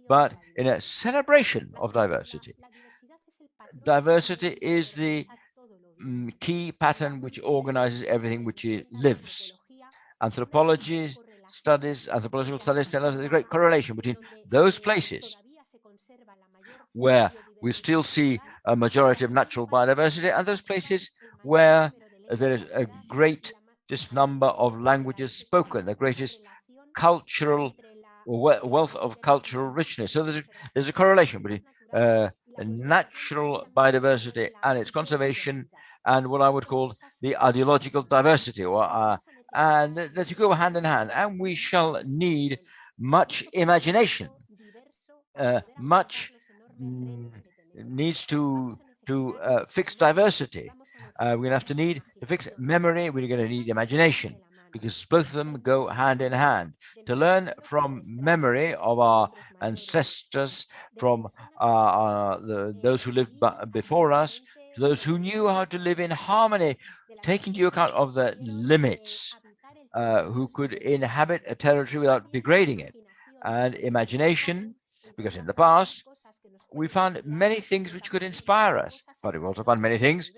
but in a celebration of diversity. Diversity is the key pattern which organizes everything which lives. Anthropological studies tell us the great correlation between those places where we still see a majority of natural biodiversity and those places where there is a greatest number of languages spoken, the greatest cultural wealth of cultural richness. So there's a correlation between natural biodiversity and its conservation and what I would call the ideological diversity, or and that go hand in hand. And we shall need much imagination, much needs to fix diversity. We're going to have to need to fix memory. We're going to need imagination, because both of them go hand in hand. To learn from memory of our ancestors, from those who lived before us, to those who knew how to live in harmony, taking into account of the limits, who could inhabit a territory without degrading it, and imagination, because in the past we found many things which could inspire us, but we also found many things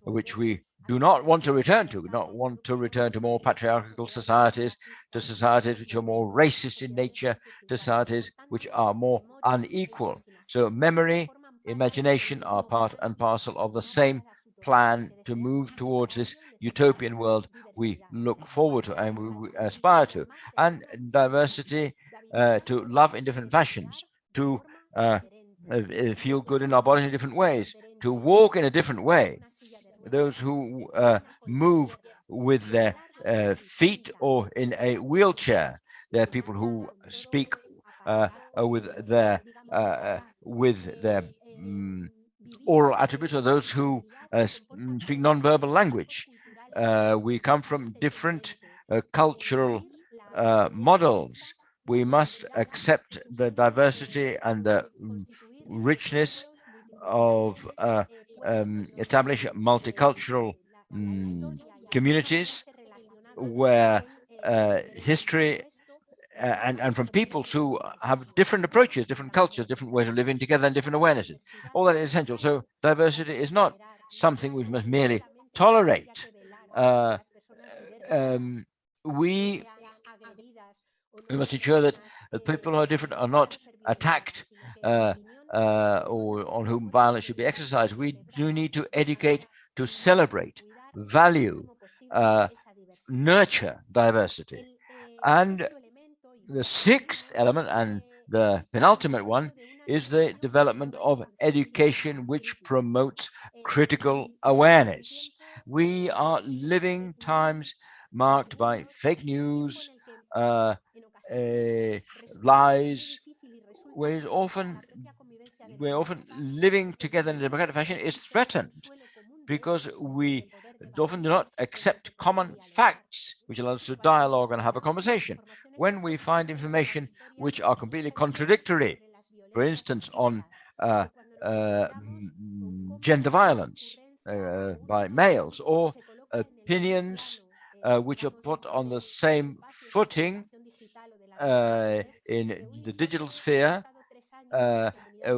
which we do not want to return to more patriarchal societies, to societies which are more racist in nature, to societies which are more unequal. So memory, imagination are part and parcel of the same plan to move towards this utopian world we look forward to and we aspire to. And diversity, to love in different fashions, to feel good in our bodies in different ways, to walk in a different way. Those who move with their feet or in a wheelchair. There are people who speak with their oral attributes, or those who speak non-verbal language. We come from different cultural models. We must accept the diversity and the richness of establish multicultural communities where history and from peoples who have different approaches, different cultures, different ways of living together, and different awarenesses. All that is essential. So diversity is not something we must merely tolerate. We must ensure that people who are different are not attacked or on whom violence should be exercised. We do need to educate, to celebrate, value, nurture diversity. And the sixth element, and the penultimate one, is the development of education which promotes critical awareness. We are living times marked by fake news, lies, where we're often living together in a democratic fashion is threatened because we often do not accept common facts which allow us to dialogue and have a conversation. When we find information which are completely contradictory, for instance, on gender violence by males, or opinions which are put on the same footing in the digital sphere.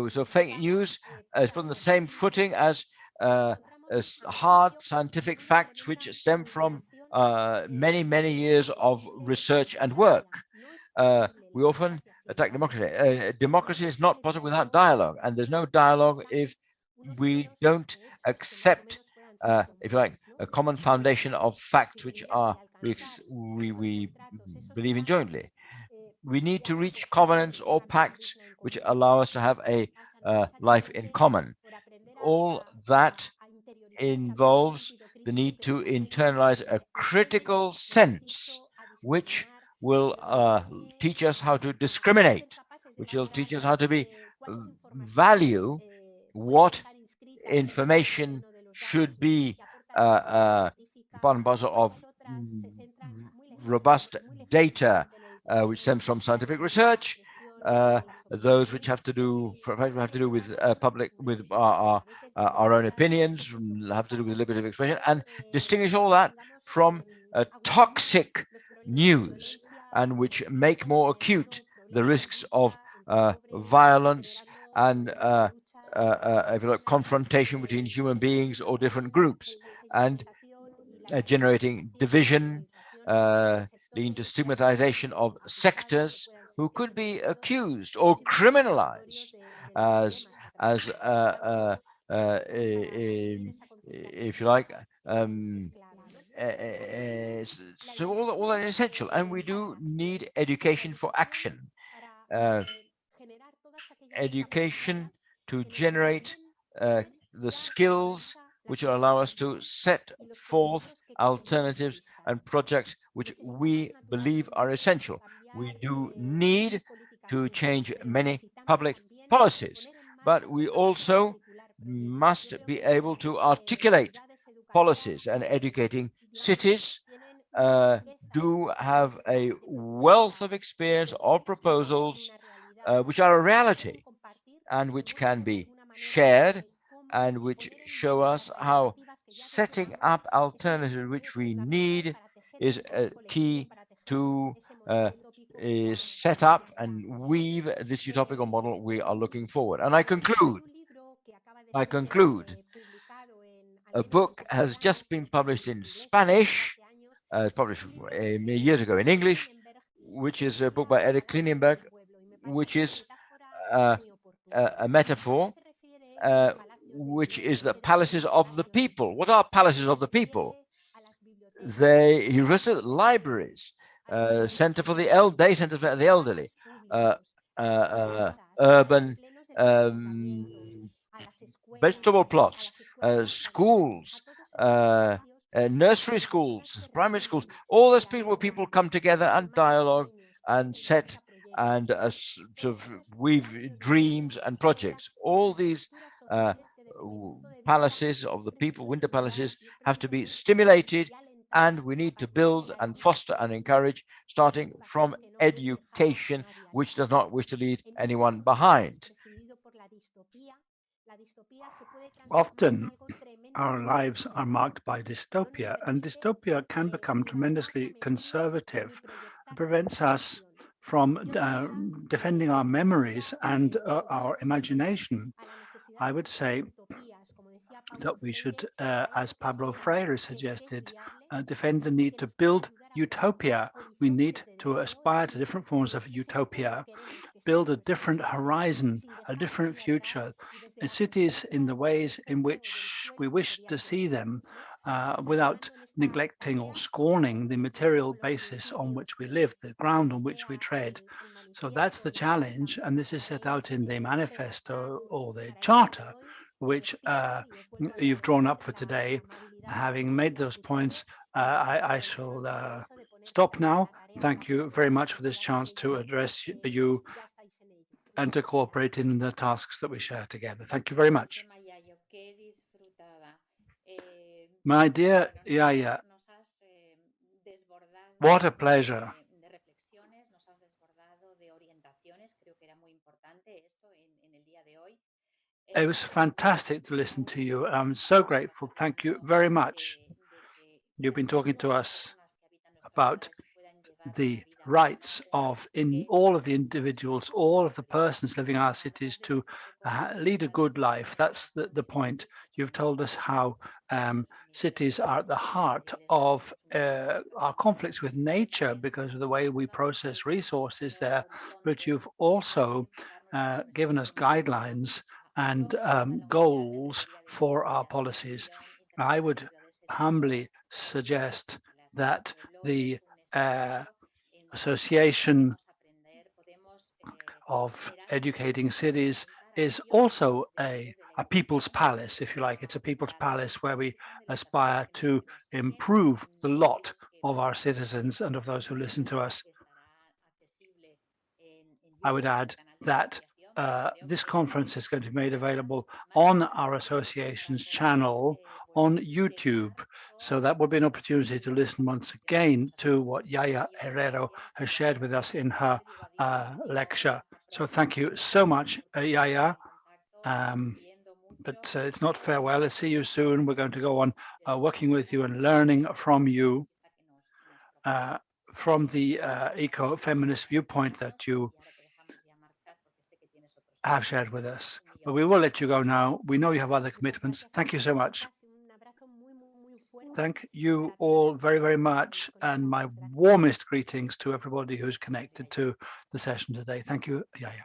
So fake news is put on the same footing as hard scientific facts which stem from many, many years of research and work. We often attack democracy. Democracy is not possible without dialogue, and there's no dialogue if we don't accept, if you like, a common foundation of facts which are we believe in jointly. We need to reach covenants or pacts which allow us to have a life in common. All that involves the need to internalize a critical sense which will teach us how to discriminate, which will teach us how to value what information should be part and parcel of robust data which stems from scientific research, those which have to do with our own opinions, have to do with liberty of expression, and distinguish all that from toxic news, and which make more acute the risks of violence and if you like, confrontation between human beings or different groups, and generating division, leading to stigmatization of sectors who could be accused or criminalized as if you like, so all that is essential, and we do need education for action, education to generate the skills which will allow us to set forth alternatives and projects which we believe are essential. We do need to change many public policies, but we also must be able to articulate policies, and educating cities do have a wealth of experience of proposals which are a reality and which can be shared, and which show us how setting up alternatives which we need is a key to set up and weave this utopical model we are looking forward. And I conclude A book has just been published in Spanish, published years ago in English, which is a book by Eric Klinenberg, which is a metaphor, which is the palaces of the people. What are palaces of the people? They visit libraries, center for the day center for the elderly, urban vegetable plots, schools, nursery schools, primary schools. All those people come together and dialogue and set and sort of weave dreams and projects. All these palaces of the people, winter palaces, have to be stimulated, and we need to build and foster and encourage, starting from education, which does not wish to leave anyone behind. Often our lives are marked by dystopia, and dystopia can become tremendously conservative. It prevents us from defending our memories and our imagination. I would say that we should, as Pablo Freire suggested, defend the need to build utopia. We need to aspire to different forms of utopia, build a different horizon, a different future, cities in the ways in which we wish to see them, without neglecting or scorning the material basis on which we live, the ground on which we tread. So that's the challenge, and this is set out in the manifesto or the charter, which you've drawn up for today. Having made those points, I shall stop now. Thank you very much for this chance to address you and to cooperate in the tasks that we share together. Thank you very much. My dear Yaya, what a pleasure. It was fantastic to listen to you. I'm so grateful. Thank you very much. You've been talking to us about the rights of all of the individuals, all of the persons living in our cities to lead a good life. That's the point. You've told us how cities are at the heart of our conflicts with nature because of the way we process resources there, but you've also given us guidelines and goals for our policies. I would humbly suggest that the Association of Educating Cities is also a people's palace, if you like. It's a people's palace where we aspire to improve the lot of our citizens and of those who listen to us. I would add that this conference is going to be made available on our association's channel on YouTube. So that will be an opportunity to listen once again to what Yaya Herrero has shared with us in her lecture. So thank you so much, Yaya. But it's not farewell. I'll see you soon. We're going to go on working with you and learning from you from the eco-feminist viewpoint that you have shared with us. But we will let you go now. We know you have other commitments. Thank you so much. Thank you all very, very much. And my warmest greetings to everybody who's connected to the session today. Thank you, Yaya.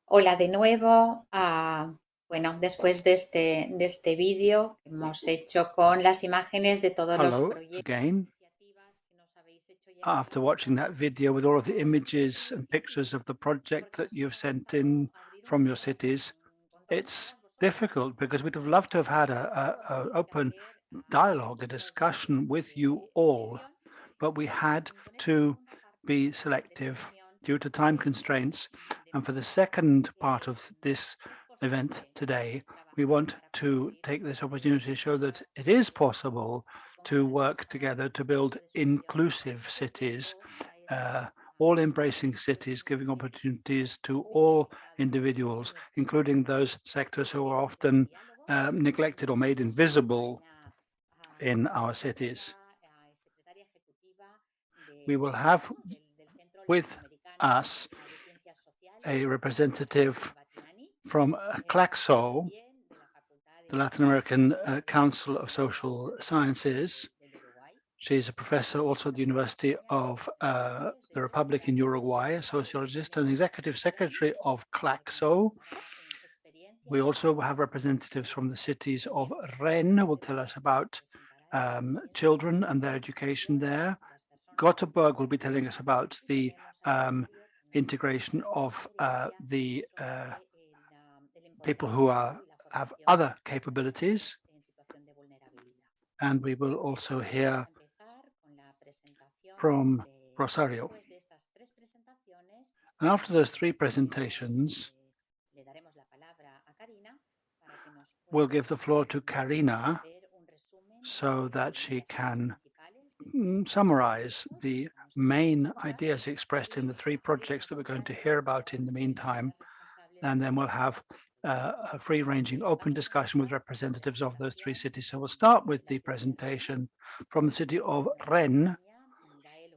Hola de nuevo. Bueno, después de este vídeo que hemos hecho con las imágenes de todos los Hello proyectos again. iniciativas que nos habéis hecho llegar After desde watching that todas video with all of the vuestras images and provincias, pictures of the project porque that os you've hubiera sent gustado in abrir un from your foro cities, con it's todas vosotras difficult because we'd have loved to have had a open dialogue, a discussion with you all, but we had to be selective due to time constraints. And for the second part of this event today, we want to take this opportunity to show that it is possible to work together to build inclusive cities, all embracing cities, giving opportunities to all individuals, including those sectors who are often neglected or made invisible in our cities. We will have with us a representative from Claxo, the Latin American Council of Social Sciences. She's a professor also at the University of the Republic in Uruguay, a sociologist and executive secretary of Claxo. We also have representatives from the cities of Rennes who will tell us about children and their education there. Gothenburg will be telling us about the integration of the people who have other capabilities. And we will also hear from Rosario. And after those three presentations, we'll give the floor to Karina so that she can summarize the main ideas expressed in the three projects that we're going to hear about in the meantime. And then we'll have a free-ranging open discussion with representatives of those three cities. So we'll start with the presentation from the city of Rennes.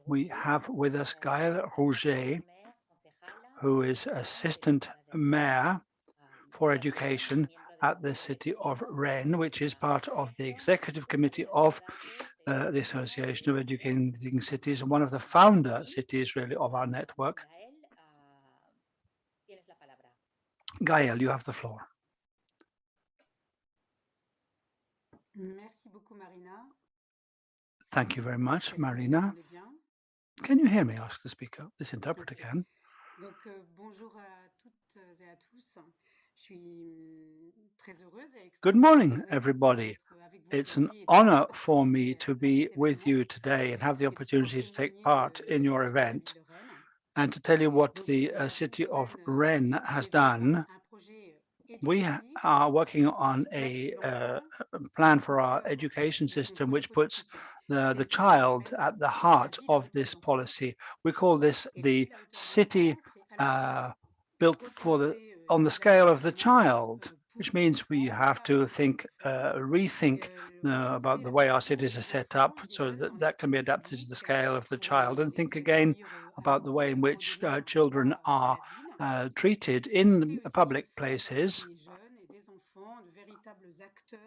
We have with us Gaëlle Rouget, who is Assistant Mayor for Education at the city of Rennes, which is part of the Executive Committee of the Association of Educating Cities and one of the founder cities, really, of our network. Gaëlle, you have the floor. Merci beaucoup, Marina. Thank you very much, Est-ce que vous Marina. m'entendez bien? Can you hear me? Asks the speaker. This interpreter Ok. can. Donc, bonjour à toutes et à tous. Je suis très heureuse et Good extrêmement morning, honorée everybody. d'être avec vous It's an aujourd'hui et de honor pouvoir for me to participer be à cet with you événement today and have the et de pouvoir opportunity to take témoigner part de in your l'action de la event ville de Rennes. and to tell you what Donc, the la ville city de of Rennes Rennes has développe done. un projet We éducatif are working on qui place a l'enfant plan au for our cœur education de son system, projet which puts politique. the C'est ce qui child permet at the de créer la heart ville of avec les this enfants. policy. We call this Et la the ville à hauteur city d'enfant, c'est à la fois built for repenser on the les scale of the aménagements child, which pour means we l'enfant, have to think, différents, rethink about repenser the la way our présence cities are des set enfants up so idéal that dans that can be l'espace adapted to public the scale of the pour child, and les think faire again accueillir about the way in which redonner un children poids à are la ville. treated Et in c'est aussi public de faire places. des jeunes et des enfants de véritables acteurs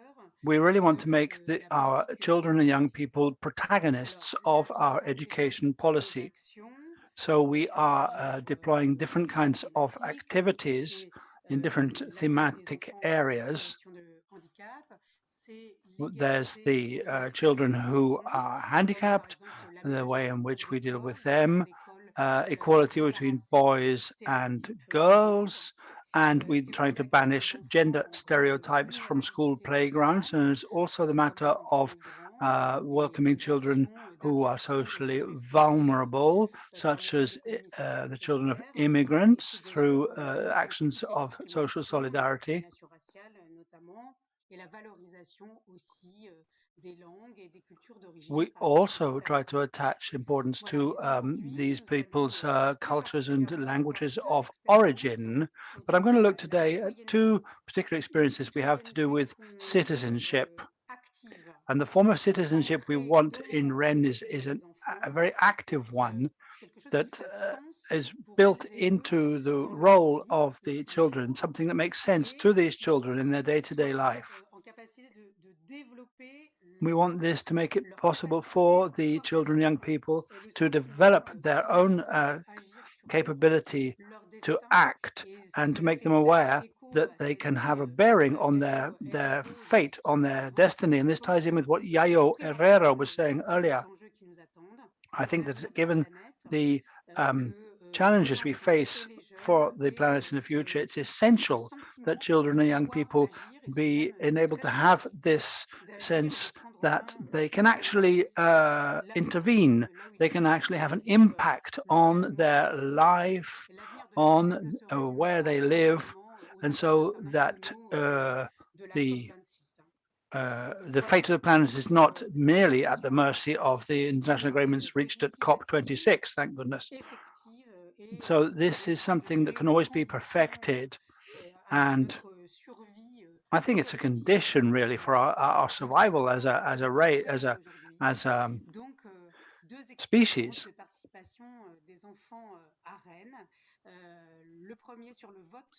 We really want to make de la our politique children and young éducative. people Alors, protagonists la of ville our a education développé des policy. actions So we sur are plusieurs deploying different kinds of thématiques. activities in different L'accueil des thematic enfants en areas. situation de handicap, c'est There's l'égalité the entre les femmes et children les who garçons, are comme par handicapped, exemple the way l'aménagement in du temps de which we deal repas with dans them, l'école, equality between débarrasser des boys and stéréotypes de genre. girls, and we're C'est aussi trying to l'accueil des banish enfants gender en grande stereotypes from school vulnérabilité playgrounds. sociale, And it's also the comme matter les enfants of migrants, et welcoming des children actions who are d'insertion des socially jeunes réfugiés vulnerable, par le such biais as d'économies sociales et the children of solidaires. Et immigrants, c'est bien through sûr la lutte contre actions toutes les of social discriminations et la solidarity. discrimination raciale notamment, et la valorisation aussi des langues et des cultures d'origine, We par exemple les also try Roms. to attach importance Voilà, to mais aujourd'hui, these nous people's allons plus cultures and particulièrement voir languages deux of expériences origin. But I'm going autour to de look la today at two citoyenneté. particular Une experiences we have to do citoyenneté with qu'on veut citizenship. active, And the form of citizenship we ancrée want in donnant Rennes envie is aux a enfants, very active one quelque chose qui that fasse sens is pour built elles et eux into the dans leur role vie of de the tous les children, jours, something that makes sense et to these qui children in their day-to-day soit life. en capacité de développer We want this to make it leur possible capacité for the children and young d'auto-organisation people et le to sentiment develop their qu'ils own peuvent agir sur d'autres, capability leur to act and to make them aware that they can have a bearing on their fate, on their destiny. And this ties in with what Yayo Herrera was saying earlier. I think that given the challenges we face for the planet in the future, it's essential that children and young people be enabled to have this sense that they can actually intervene, they can actually have an impact on their life, on where they live, and so that the fate of the planet is not merely at the mercy of the international agreements reached at COP26, thank goodness. So this is something that can always be perfected, and I think it's a condition really for our survival as a race, as a species.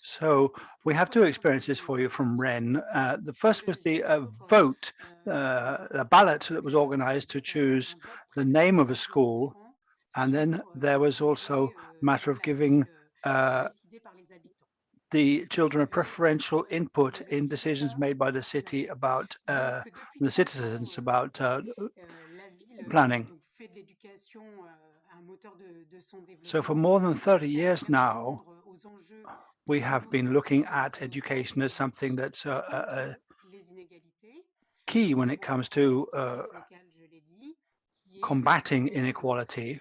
So we have two experiences for you from Rennes. The first was the vote, a ballot that was organized to choose the name of a school. And then there was also a matter of giving the children a preferential input in decisions made by the city about the citizens about planning. So for more than 30 years now, we have been looking at education as something that's key when it comes to combating inequality.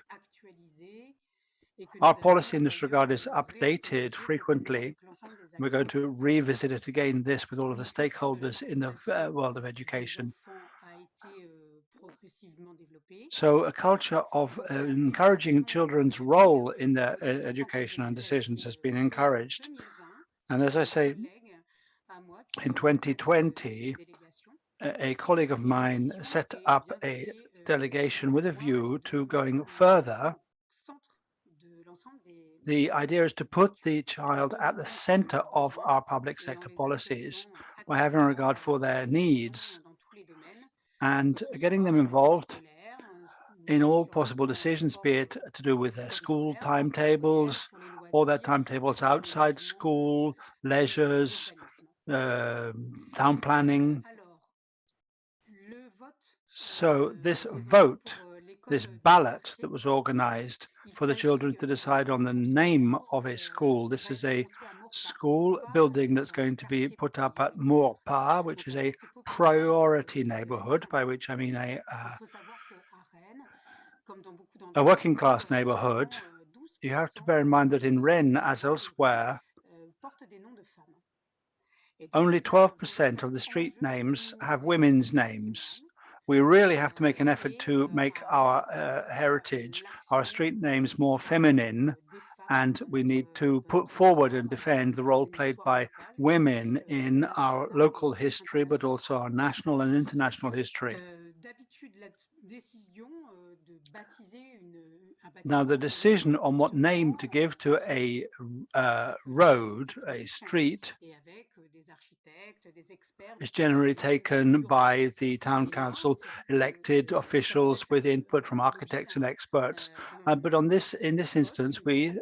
Our policy in this regard is updated frequently. We're going to revisit it again, this with all of the stakeholders in the world of education. So a culture of encouraging children's role in their education and decisions has been encouraged. And as I say, in 2020, a colleague of mine set up a delegation with a view to going further. The idea is to put the child at the center of our public sector policies by having regard for their needs and getting them involved in all possible decisions, be it to do with their school timetables or their timetables outside school, leisures, town planning. So this vote, this ballot that was organized for the children to decide on the name of a school. This is a school building that's going to be put up at Maurepas, which is a priority neighborhood, by which I mean a working class neighborhood. You have to bear in mind that in Rennes, as elsewhere, only 12% of the street names have women's names. We really have to make an effort to make our heritage, our street names more feminine, and we need to put forward and defend the role played by women in our local history, but also our national and international history. Now, the decision on what name to give to a road, a street, is generally taken by the town council, elected officials with input from architects and experts. But in this instance, we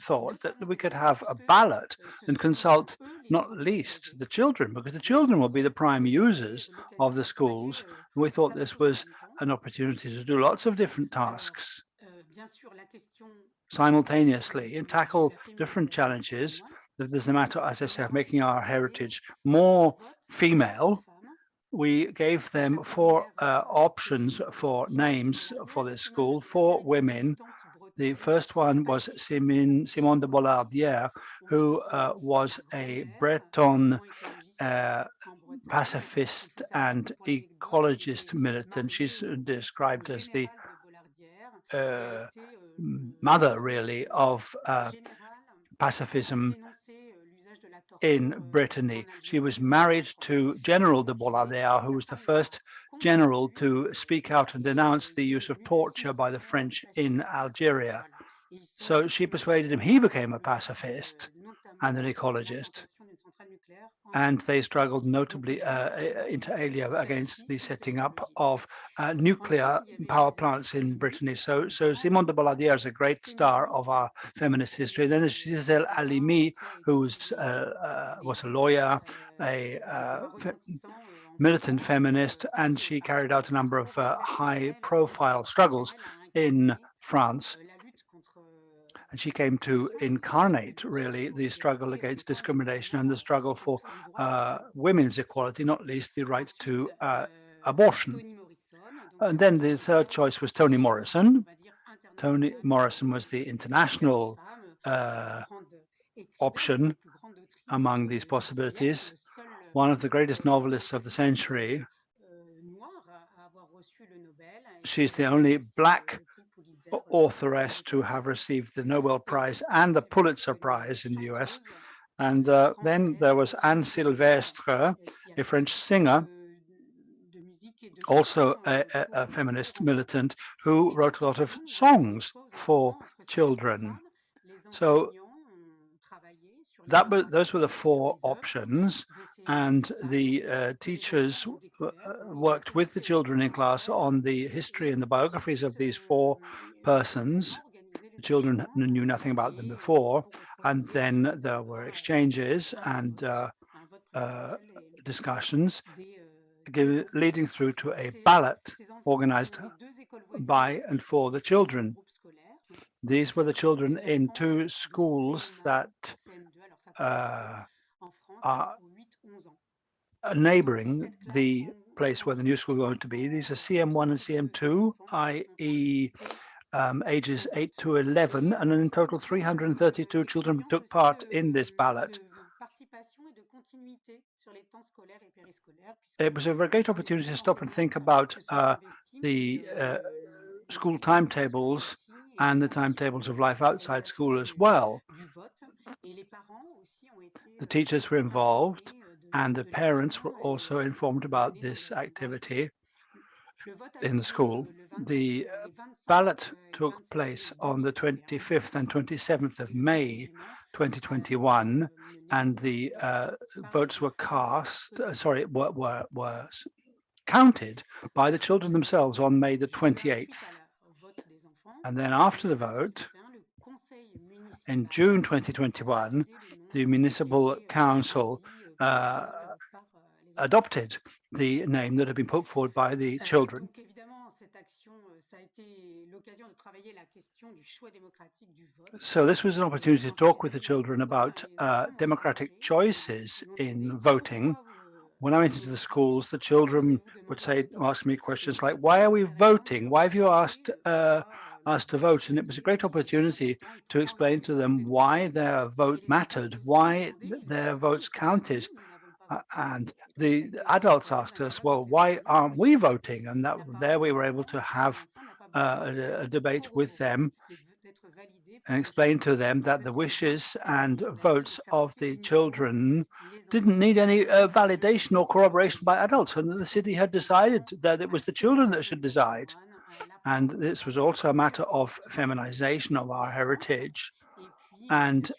thought that we could have a ballot and consult not least the children, because the children will be the prime users of the schools. And we thought this was an opportunity to do lots of different tasks simultaneously and tackle different challenges. There's a matter, as I said, of making our heritage more female. We gave them 4 options for names for this school, 4 women. The first one was Simone de Bollardière, who was a Breton pacifist and ecologist militant. She's described as the mother, really, of pacifism in Brittany. She was married to General de Bollardière, who was the first general to speak out and denounce the use of torture by the French in Algeria. So she persuaded him. He became a pacifist and an ecologist. and they struggled notably inter alia against the setting up of nuclear power plants in Brittany. So Simone de Beauvoir is a great star of our feminist history. Then there's Gisèle Halimi, who was a lawyer, a militant feminist, and she carried out a number of high-profile struggles in France. And she came to incarnate, really, the struggle against discrimination and the struggle for women's equality, not least the right to abortion. And then the third choice was Toni Morrison. Toni Morrison was the international option among these possibilities. One of the greatest novelists of the century. She's the only Black authoress to have received the Nobel Prize and the Pulitzer Prize in the US. And then there was Anne Sylvestre, a French singer, also a feminist militant, who wrote a lot of songs for children. So those were the four options, and the teachers worked with the children in class on the history and the biographies of these four persons. The children knew nothing about them before, and then there were exchanges and discussions leading through to a ballot organized by and for the children. These were the children in two schools that are neighboring the place where the new school is going to be. These are CM1 and CM2, i.e. Ages 8 to 11, and in total 332 children took part in this ballot. It was a very great opportunity to stop and think about the school timetables and the timetables of life outside school as well. The teachers were involved, and the parents were also informed about this activity in the school. The ballot took place on the 25th and 27th of May 2021, and the votes were were counted by the children themselves on May the 28th. And then after the vote, in June 2021, the Municipal Council adopted the name that had been put forward by the children. So this was an opportunity to talk with the children about democratic choices in voting. When I went into the schools, the children would ask me questions like, why are we voting? Why have you asked us to vote? And it was a great opportunity to explain to them why their vote mattered, why their votes counted. And the adults asked us, well, why aren't we voting? And there we were able to have a debate with them and explain to them that the wishes and votes of the children didn't need any validation or corroboration by adults, and that the city had decided that it was the children that should decide. And this was also a matter of feminization of our heritage and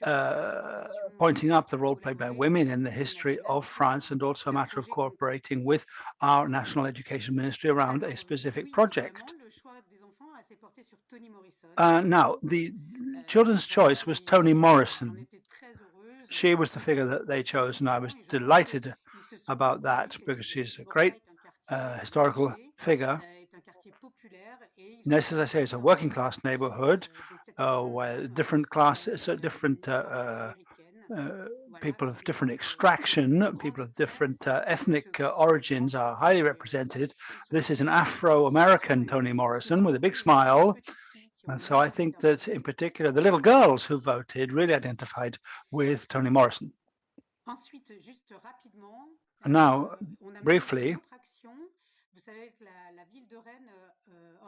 pointing up the role played by women in the history of France, and also a matter of cooperating with our National Education Ministry around a specific project. Now, the children's choice was Toni Morrison. She was the figure that they chose, and I was delighted about that because she's a great historical figure. This, as I say, is a working class neighborhood where different classes, different people of different extraction, people of different ethnic origins are highly represented. This is an Afro-American Toni Morrison with a big smile. And so I think that in particular, the little girls who voted really identified with Toni Morrison. And now, briefly,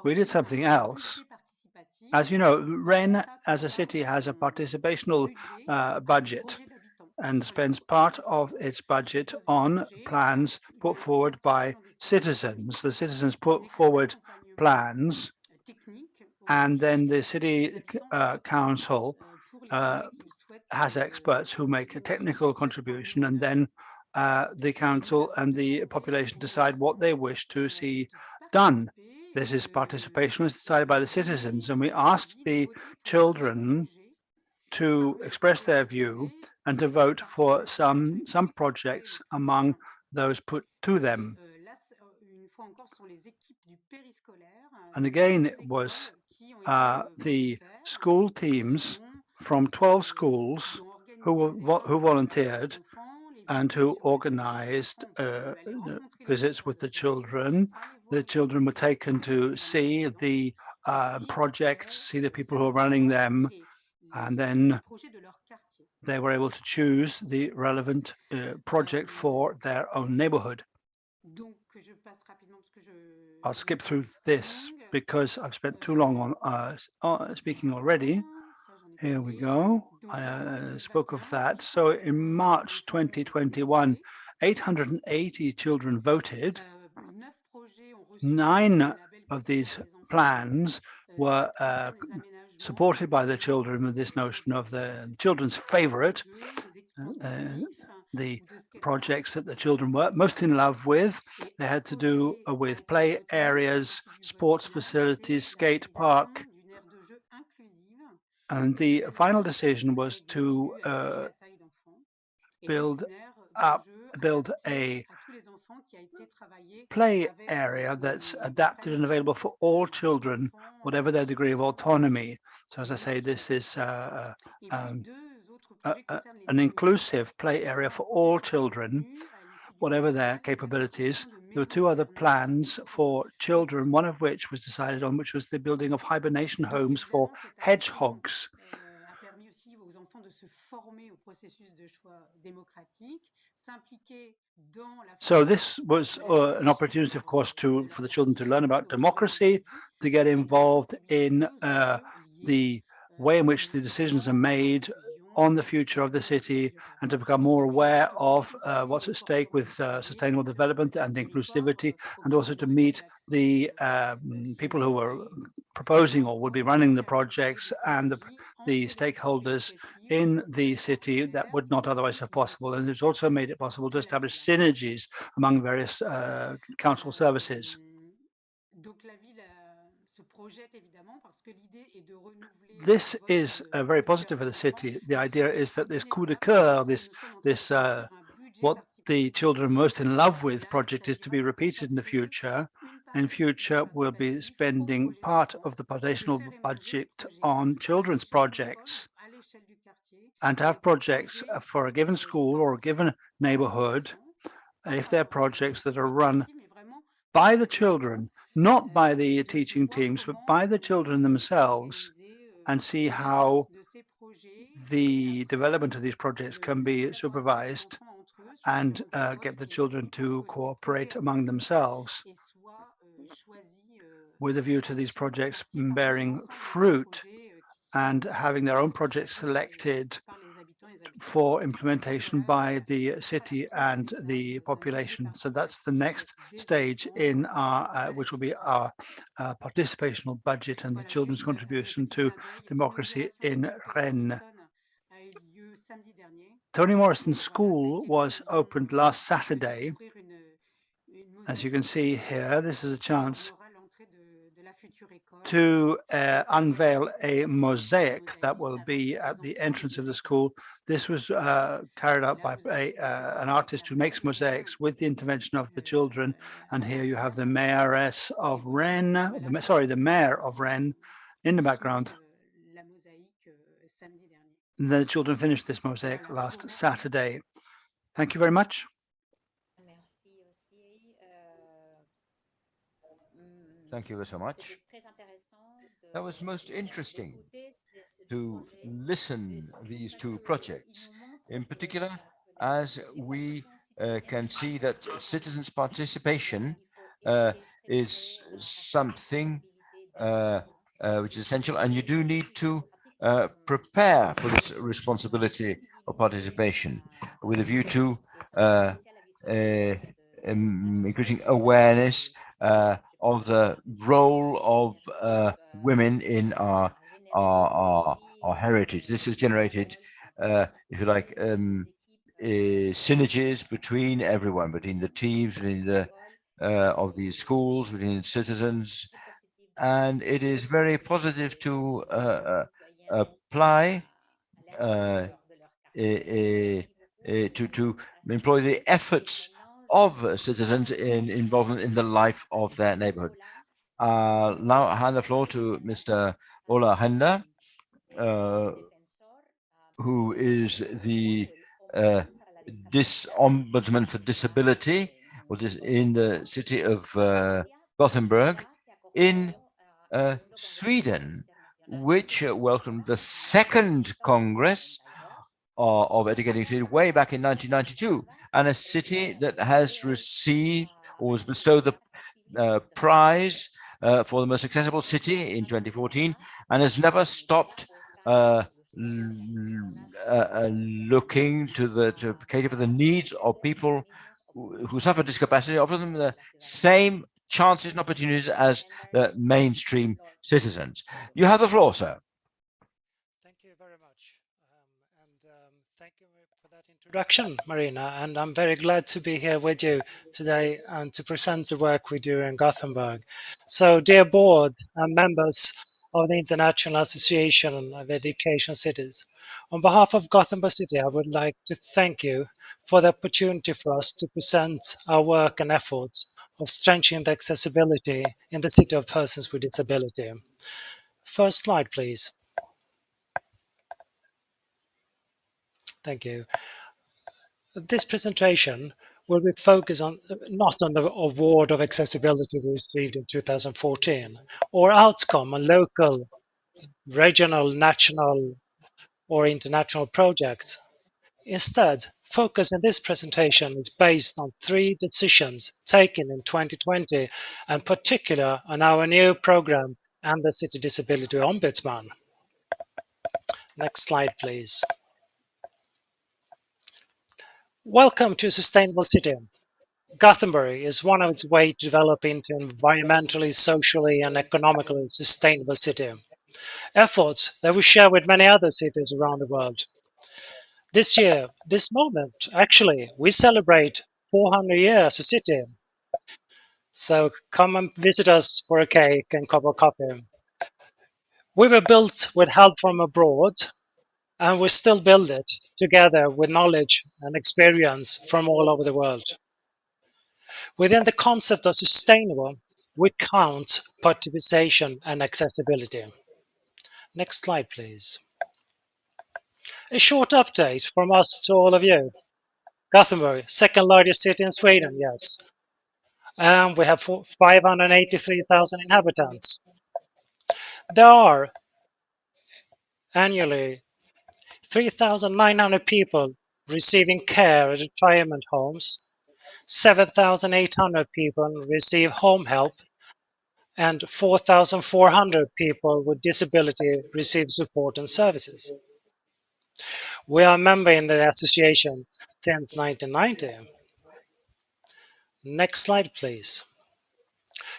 we did something else. As you know, Rennes as a city has a participational budget and spends part of its budget on plans put forward by citizens. The citizens put forward plans, and then the city council has experts who make a technical contribution, and then the council and the population decide what they wish to see done. This is participation was decided by the citizens, and we asked the children to express their view and to vote for some projects among those put to them. And again, it was the school teams from 12 schools who volunteered and who organized visits with the children. The children were taken to see the projects, see the people who are running them, and then they were able to choose the relevant project for their own neighborhood. I'll skip through this because I've spent too long on speaking already. Here we go. I spoke of that. So in March 2021, 880 children voted. 9 of these plans were supported by the children with this notion of the children's favorite, the projects that the children were most in love with. They had to do with play areas, sports facilities, skate park. And the final decision was to build a play area that's adapted and available for all children, whatever their degree of autonomy. So as I say, this is an inclusive play area for all children, whatever their capabilities. There were 2 other plans for children, one of which was decided on, which was the building of hibernation homes for hedgehogs. So this was an opportunity, of course, for the children to learn about democracy, to get involved in the way in which the decisions are made on the future of the city, and to become more aware of what's at stake with sustainable development and inclusivity, and also to meet the people who were proposing or would be running the projects and the stakeholders in the city that would not otherwise have possible. And it's also made it possible to establish synergies among various council services. This is very positive for the city. The idea is that this coup de cœur, this what the children are most in love with project is to be repeated in the future. In future, we'll be spending part of the potential budget on children's projects, and to have projects for a given school or a given neighborhood, if they're projects that are run by the children, not by the teaching teams, but by the children themselves, and see how the development of these projects can be supervised and get the children to cooperate among themselves with a view to these projects bearing fruit and having their own projects selected for implementation by the city and the population. So that's the next stage in our, which will be our participational budget and the children's contribution to democracy in Rennes. Toni Morrison School was opened last Saturday. As you can see here, this is a chance to unveil a mosaic that will be at the entrance of the school. This was carried out by an artist who makes mosaics with the intervention of the children. And here you have the mayoress of Rennes, the mayor of Rennes in the background. And the children finished this mosaic last Saturday. Thank you very much. Thank you so much. That was most interesting to listen these 2 projects, in particular, as we can see that citizens' participation is something which is essential, and you do need to prepare for this responsibility of participation with a view to increasing awareness of the role of women in our heritage. This has generated, if you like, synergies between everyone, between the teams, between the of these schools, between citizens, and it is very positive to apply to employ the efforts of citizens in involvement in the life of their neighborhood. Now I hand the floor to Mr. Ola Henda, who is the Ombudsman for Disability, which is in the city of Gothenburg, in Sweden, which welcomed the second Congress of Educating City way back in 1992, and a city that has received or was bestowed the prize for the most accessible city in 2014, and has never stopped looking to cater for the needs of people who suffer discapacity, offer them the same chances and opportunities as the mainstream citizens. You have the floor, sir. Thank you very much. Thank you for that introduction, Marina. And I'm very glad to be here with you today and to present the work we do in Gothenburg. So, dear board and members of the International Association of Education Cities, on behalf of Gothenburg City, I would like to thank you for the opportunity for us to present our work and efforts of strengthening the accessibility in the city of persons with disability. First slide, please. Thank you. This presentation will be focused on not on the award of accessibility we received in 2014 or outcome on local, regional, national or international projects. Instead, focus in this presentation is based on 3 decisions taken in 2020 and particular on our new program and the City Disability Ombudsman. Next slide, please. Welcome to a Sustainable City. Gothenburg is one of its ways to develop into an environmentally, socially, and economically sustainable city. Efforts that we share with many other cities around the world. This year, this moment, actually, we celebrate 400 years as a city. So come and visit us for a cake and cup of coffee. We were built with help from abroad, and we still build it together with knowledge and experience from all over the world. Within the concept of sustainable, we count participation and accessibility. Next slide, please. A short update from us to all of you. Gothenburg, second largest city in Sweden, yes. And we have 583,000 inhabitants. There are annually 3,900 people receiving care at retirement homes, 7,800 people receive home help, and 4,400 people with disability receive support and services. We are a member in the association since 1990. Next slide, please.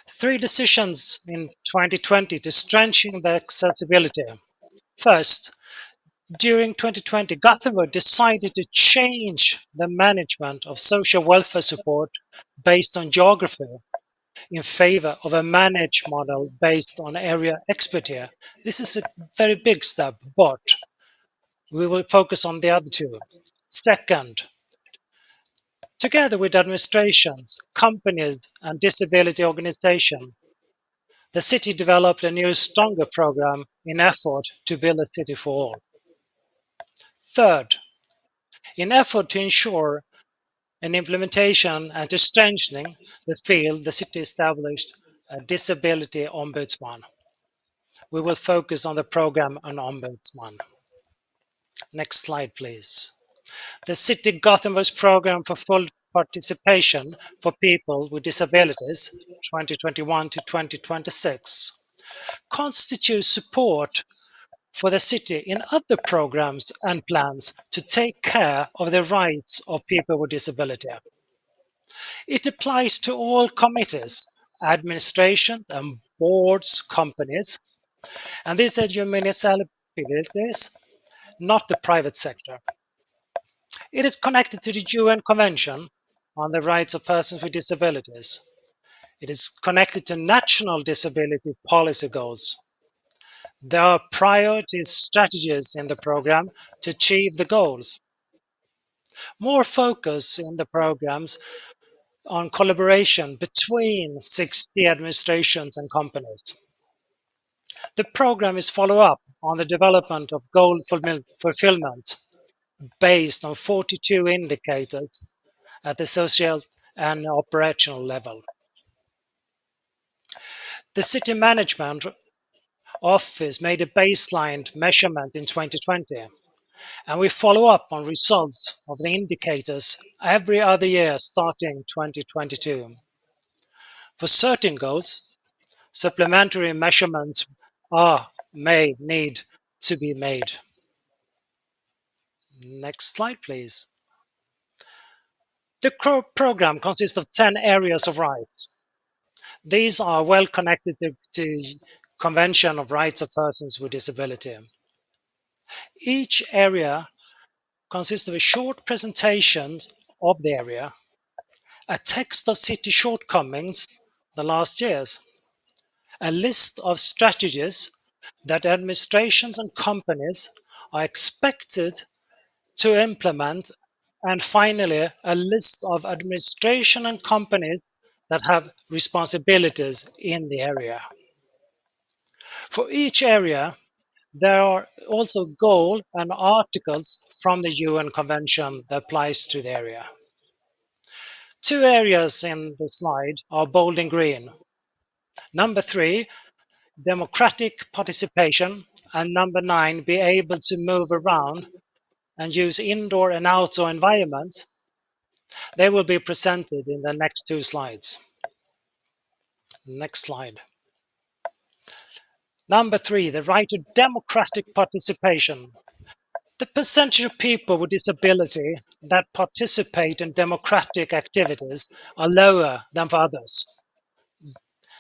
3 decisions in 2020 to strengthen the accessibility. First, during 2020, Gothenburg decided to change the management of social welfare support based on geography in favor of a managed model based on area expertise. This is a very big step, but we will focus on the other 2. Second, together with administrations, companies, and disability organizations, the city developed a new, stronger program in effort to build a city for all. Third, in effort to ensure an implementation and to strengthening the field, the city established a disability ombudsman. We will focus on the program on ombudsman. Next slide, please. The City Gothenburg's program for full participation for people with disabilities 2021 to 2026 constitutes support for the city in other programs and plans to take care of the rights of people with disability. It applies to all committees, administration and boards, companies, and these are your municipalities, not the private sector. It is connected to the UN Convention on the Rights of Persons with Disabilities. It is connected to national disability policy goals. There are priority strategies in the program to achieve the goals. More focus in the programs on collaboration between 60 administrations and companies. The program is follow-up on the development of goal fulfillment based on 42 indicators at the social and operational level. The city management office made a baseline measurement in 2020, and we follow up on results of the indicators every other year starting 2022. For certain goals, supplementary measurements may need to be made. Next slide, please. The program consists of 10 areas of rights. These are well connected to Convention of Rights of Persons with Disability. Each area consists of a short presentation of the area, a text of city shortcomings the last years, a list of strategies that administrations and companies are expected to implement, and finally, a list of administration and companies that have responsibilities in the area. For each area, there are also goals and articles from the UN Convention that applies to the area. Two areas in the slide are bold in green. Number 3, democratic participation, and number 9, be able to move around and use indoor and outdoor environments. They will be presented in the next 2 slides. Next slide. Number 3, the right to democratic participation. The percentage of people with disability that participate in democratic activities are lower than for others.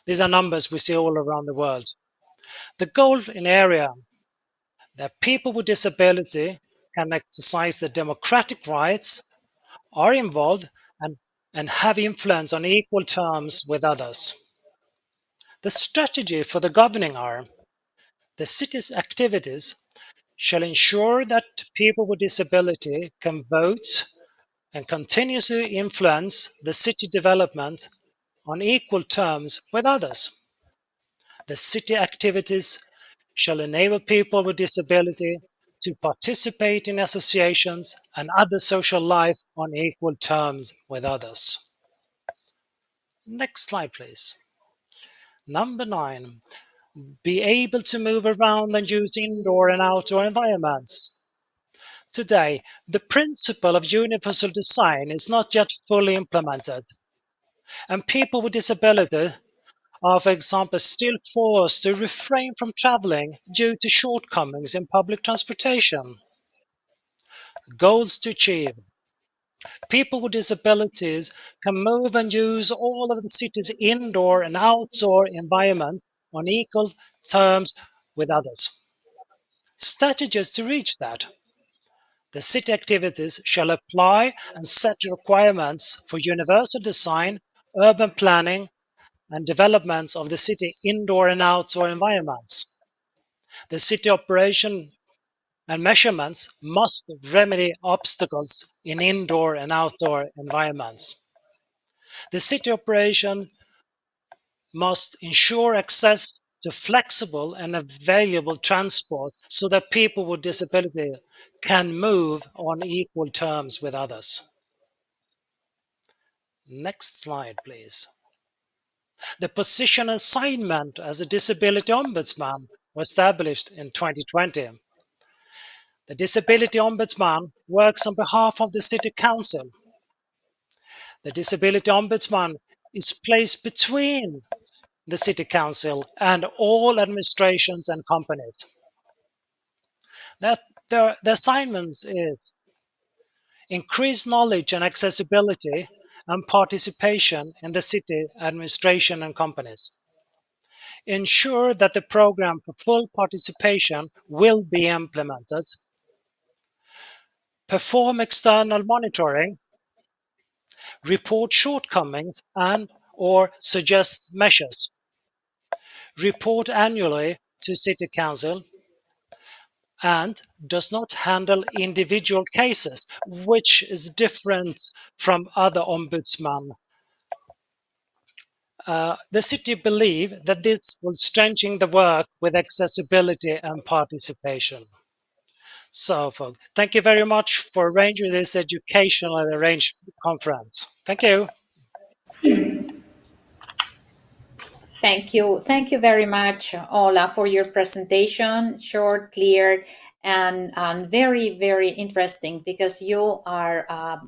These are numbers we see all around the world. The goal in area that people with disability can exercise their democratic rights, are involved, and have influence on equal terms with others. The strategy for the governing are: the city's activities shall ensure that people with disability can vote and continuously influence the city development on equal terms with others. The city activities shall enable people with disability to participate in associations and other social life on equal terms with others. Next slide, please. Number 9, be able to move around and use indoor and outdoor environments. Today, the principle of universal design is not yet fully implemented, and people with disability are, for example, still forced to refrain from traveling due to shortcomings in public transportation. Goals to achieve. People with disabilities can move and use all of the city's indoor and outdoor environment on equal terms with others. Strategies to reach that. The city activities shall apply and set requirements for universal design, urban planning, and developments of the city indoor and outdoor environments. The city operation and measurements must remedy obstacles in indoor and outdoor environments. The city operation must ensure access to flexible and available transport so that people with disability can move on equal terms with others. Next slide, please. The position and assignment as a disability ombudsman was established in 2020. The Disability Ombudsman works on behalf of the City Council. The Disability Ombudsman is placed between the City Council and all administrations and companies. The assignments is increase knowledge and accessibility and participation in the city administration and companies. Ensure that the program for full participation will be implemented. perform external monitoring, report shortcomings and or suggest measures, report annually to City Council, and does not handle individual cases, which is different from other ombudsmen. The city believe that this will strengthen the work with accessibility and participation. So, folks, thank you very much for arranging this educational and arranged conference. Thank you. Thank you very much, Ola, for your presentation. Short, clear, and very, very interesting because you are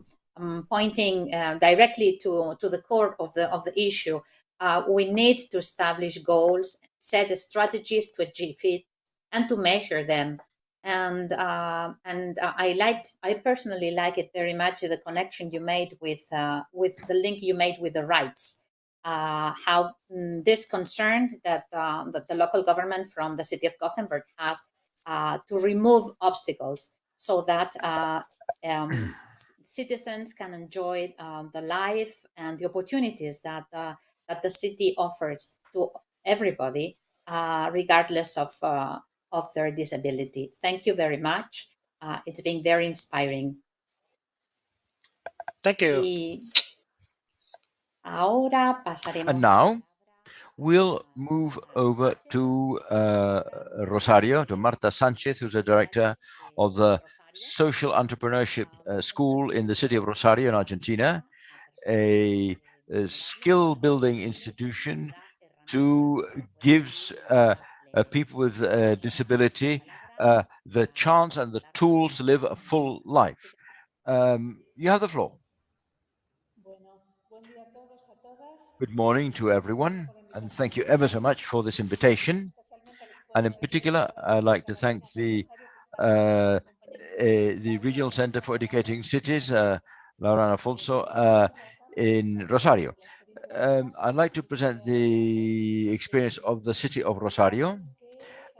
pointing directly to the core of the issue. We need to establish goals, set strategies to achieve it, and to measure them. I personally like it very much, the connection you made with the link you made with the rights, how this concern that the local government from the city of Gothenburg has to remove obstacles so that citizens can enjoy the life and the opportunities that the city offers to everybody, regardless of their disability. Thank you very much. It's been very inspiring. Thank you. Y ahora pasaremos. And now we'll move over to Rosario, to Marta Sanchez, who's the director of the Social Entrepreneurship School in the city of Rosario in Argentina, a skill building institution to gives people with disability the chance and the tools to live a full life. You have the floor. Good morning to everyone, and thank you ever so much for this invitation. And in particular, I'd like to thank the Regional Center for Educating Cities, Laura Alfonso, in Rosario. I'd like to present the experience of the city of Rosario.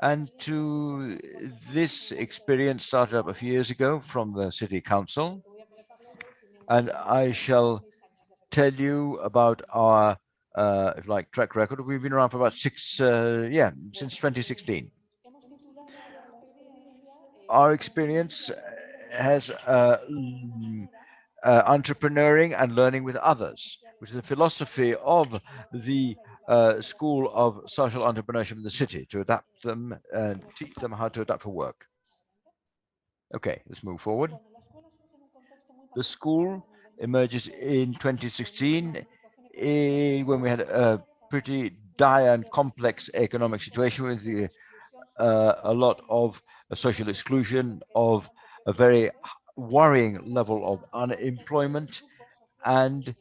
And to this experience started up a few years ago from the city council. And I shall tell you about our, if like, track record. We've been around for about since 2016. Our experience has entrepreneuring and learning with others, which is the philosophy of the School of Social Entrepreneurship in the city, to adapt them and teach them how to adapt for work. Okay, let's move forward. The school emerges in 2016 when we had a pretty dire and complex economic situation with a lot of social exclusion, of a very worrying level of unemployment, and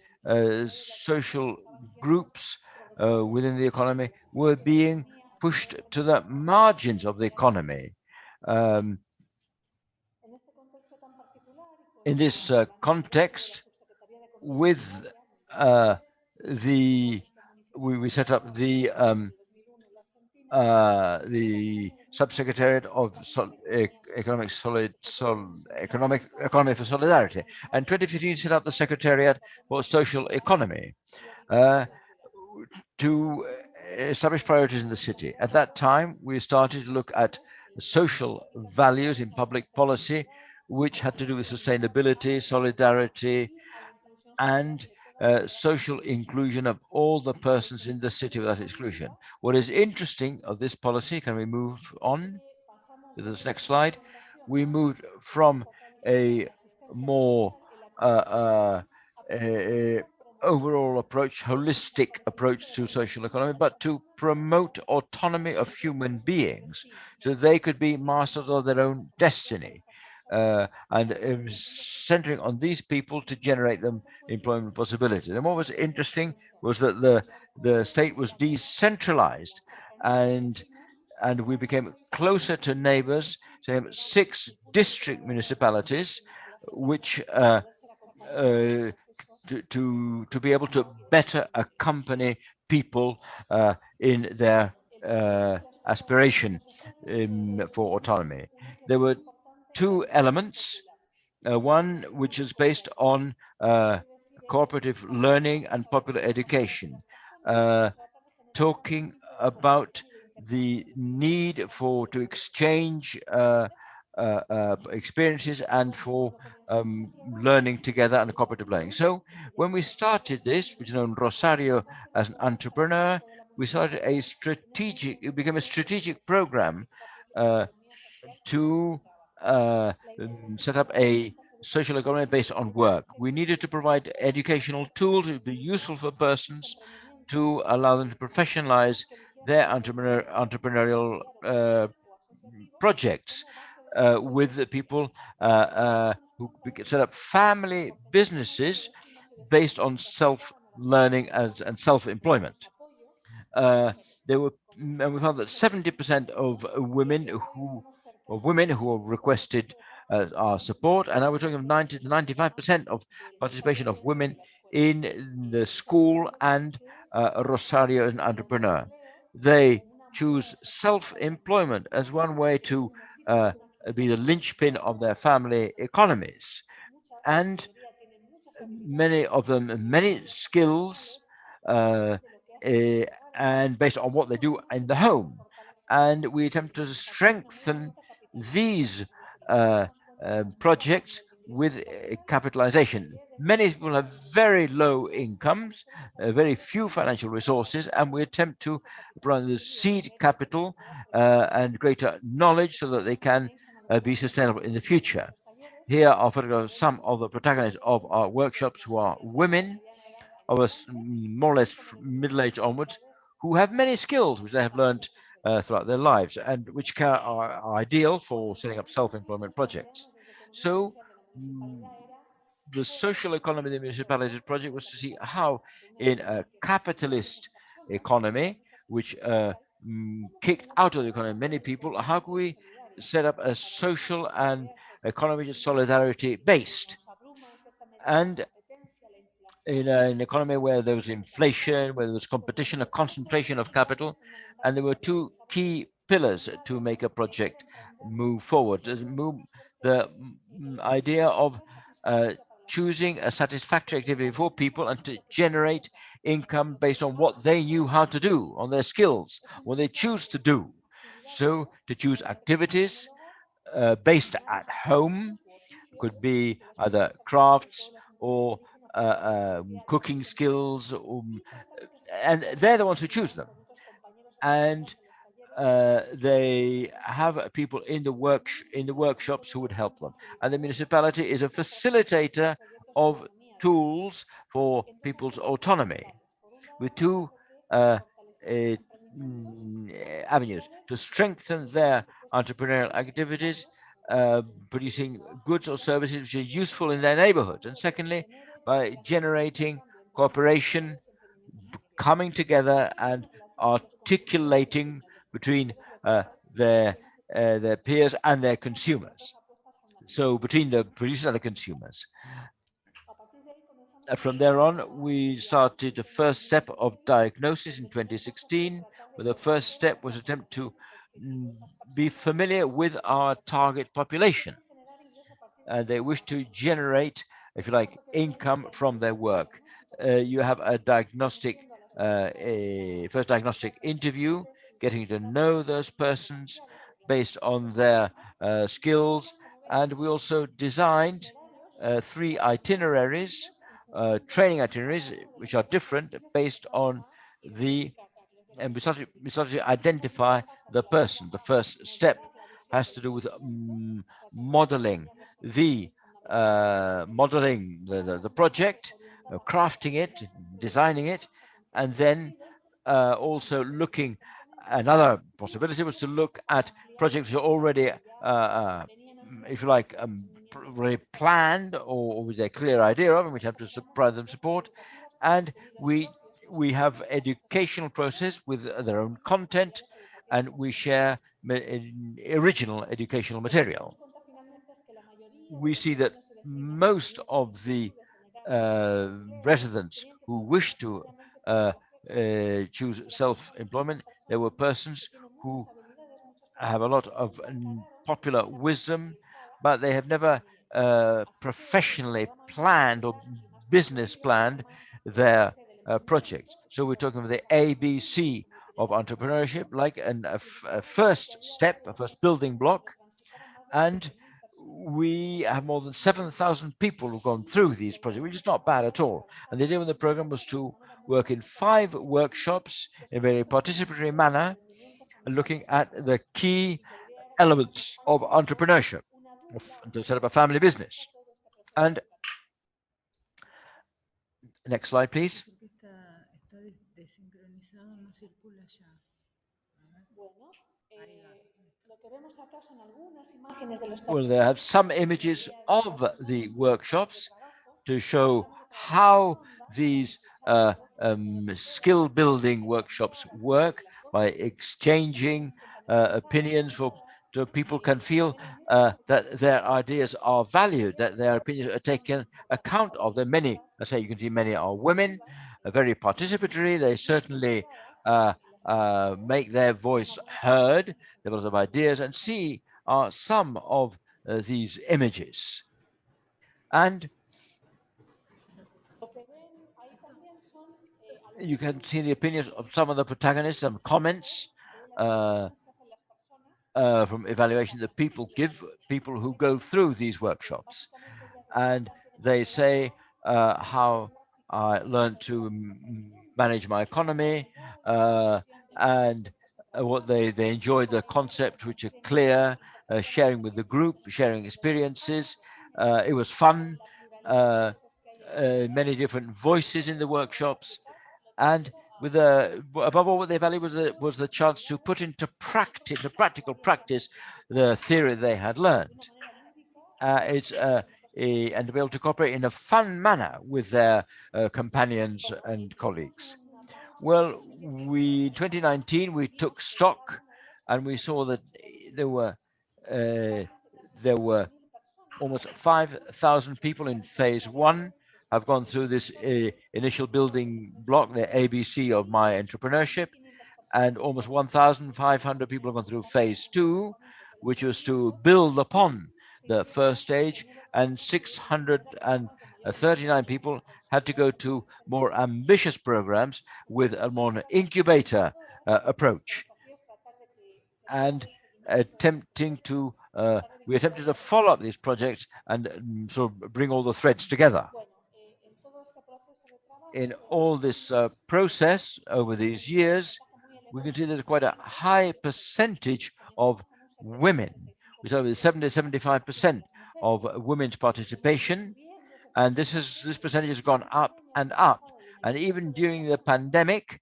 social groups within the economy were being pushed to the margins of the economy. In this context, with we set up the Subsecretariat of Economy for Solidarity, and 2015 set up the Secretariat for Social Economy to establish priorities in the city. At that time, we started to look at social values in public policy, which had to do with sustainability, solidarity, and social inclusion of all the persons in the city without exclusion. What is interesting of this policy, can we move on to this next slide? We moved from a more overall approach, holistic approach to social economy, but to promote autonomy of human beings so they could be masters of their own destiny. And centering on these people to generate them employment possibilities. And what was interesting was that the state was decentralized, and we became closer to neighbors. So 6 district municipalities, which to be able to better accompany people in their aspiration for autonomy. There were 2 elements one which is based on cooperative learning and popular education, talking about the need to exchange experiences and for learning together and cooperative learning. So when we started this, which is known Rosario as an entrepreneur, we started it became a strategic program to set up a social economy based on work. We needed to provide educational tools that would be useful for persons to allow them to professionalize their entrepreneurial projects with the people who set up family businesses based on self-learning and self-employment. There were, and we found that 70% of women who requested our support, and I was talking of 90 to 95% of participation of women in the school and Rosario as an entrepreneur. They choose self-employment as one way to be the linchpin of their family economies, and many of them many skills uh, and based on what they do in the home. And we attempt to strengthen these projects with capitalization. Many people have very low incomes, very few financial resources, and we attempt to provide the seed capital and greater knowledge so that they can be sustainable in the future. Here are photographs of some of the protagonists of our workshops who are women of us more or less middle age onwards, who have many skills which they have learned throughout their lives and which are ideal for setting up self-employment projects. So the social economy of the municipality project was to see how in a capitalist economy, which kicked out of the economy many people, how can we set up a social and economy of solidarity based? And in an economy where there was inflation, where there was competition, a concentration of capital, and there were two key pillars to make a project move forward. The idea of choosing a satisfactory activity for people and to generate income based on what they knew how to do, on their skills, what they choose to do. So to choose activities based at home, could be either crafts or cooking skills, and they're the ones who choose them. And they have people in the workshops who would help them. And the municipality is a facilitator of tools for people's autonomy, with two uh, uh, avenues: to strengthen their entrepreneurial activities, producing goods or services which are useful in their neighborhood, and secondly, by generating cooperation, coming together and articulating between their peers and their consumers. So between the producers and the consumers. From there on, we started the first step of diagnosis in 2016, where the first step was attempt to be familiar with our target population. They wish to generate, if you like, income from their work. You have a first diagnostic interview, getting to know those persons based on their skills. And we also designed 3 itineraries, training itineraries, which are different based on and we started to identify the person. The first step has to do with modeling the project, crafting it, designing it, and then also looking. Another possibility was to look at projects that are already, if you like, already planned or with a clear idea of, and we'd have to provide them support. And we have educational process with their own content, and we share original educational material. We see that most of the residents who wish to choose self-employment, there were persons who have a lot of popular wisdom, but they have never professionally planned or business planned their project. So we're talking about the ABC of entrepreneurship, like a first step, a first building block. And we have more than 7,000 people who've gone through these projects, which is not bad at all. And the idea of the program was to work in 5 workshops in a very participatory manner, looking at the key elements of entrepreneurship, to set up a family business. And next slide, please. Well, they have some images of the workshops to show how these skill building workshops work by exchanging opinions so people can feel that their ideas are valued, that their opinions are taken account of. There are many, I say you can see many are women, very participatory. They certainly make their voice heard. They have a lot of ideas, and see are some of these images. And you can see the opinions of some of the protagonists, some comments from evaluation that people give, people who go through these workshops. And they say how I learned to manage my economy, and what they enjoyed the concepts which are clear, sharing with the group, sharing experiences. It was fun, many different voices in the workshops, and with above all, what they valued was the chance to put into practice, practical practice, the theory they had learned. And to be able to cooperate in a fun manner with their companions and colleagues. Well, in 2019 we took stock, and we saw that there were almost 5,000 people in phase 1 have gone through this initial building block, the ABC of my entrepreneurship, and almost 1,500 people have gone through phase 2, which was to build upon the first stage, and 639 people had to go to more ambitious programs with a more incubator approach, and we attempted to follow up these projects and sort of bring all the threads together. In all this process over these years, we can see there's quite a high percentage of women, with over 70-75% of women's participation, and this percentage has gone up and up. And even during the pandemic,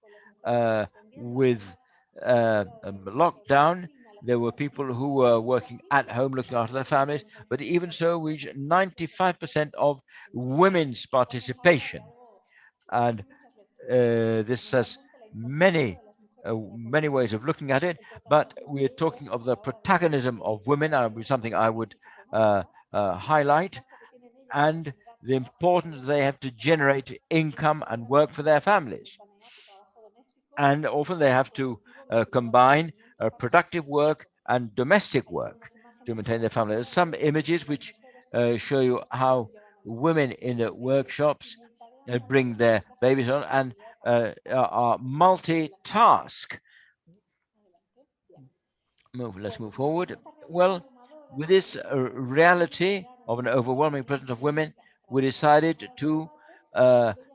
with lockdown, there were people who were working at home looking after their families, but even so, we reached 95% of women's participation. And this has many ways of looking at it, but we're talking of the protagonism of women, something I would highlight, and the importance they have to generate income and work for their families. And often they have to combine productive work and domestic work to maintain their family. There's some images which show you how women in the workshops bring their babies on and are multitask. Let's move forward. Well, with this reality of an overwhelming presence of women, we decided to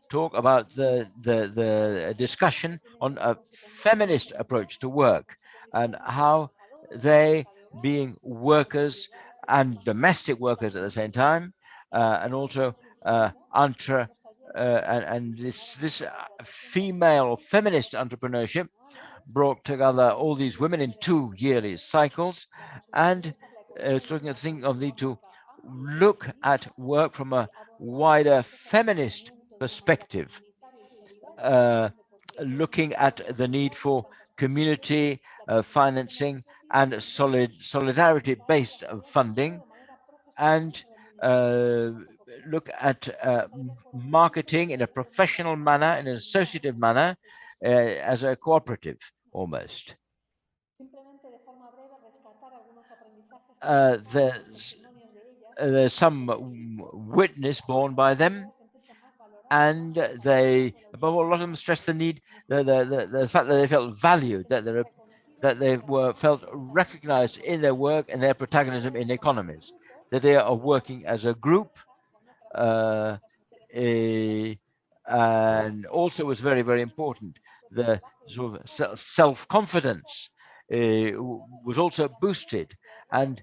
talk about the discussion on a feminist approach to work, and how they, being workers and domestic workers at the same time, and also this female feminist entrepreneurship brought together all these women in 2 yearly cycles, and it's looking at things of need to look at work from a wider feminist perspective, looking at the need for community financing and solidarity-based funding, and look at marketing in a professional manner, in an associative manner, as a cooperative almost. there's some witness borne by them, and they, above all, a lot of them stress the need, the fact that they felt valued, that they were felt recognized in their work and their protagonism in economies, that they are working as a group, uh, and also was very, very important. The sort of self-confidence was also boosted, and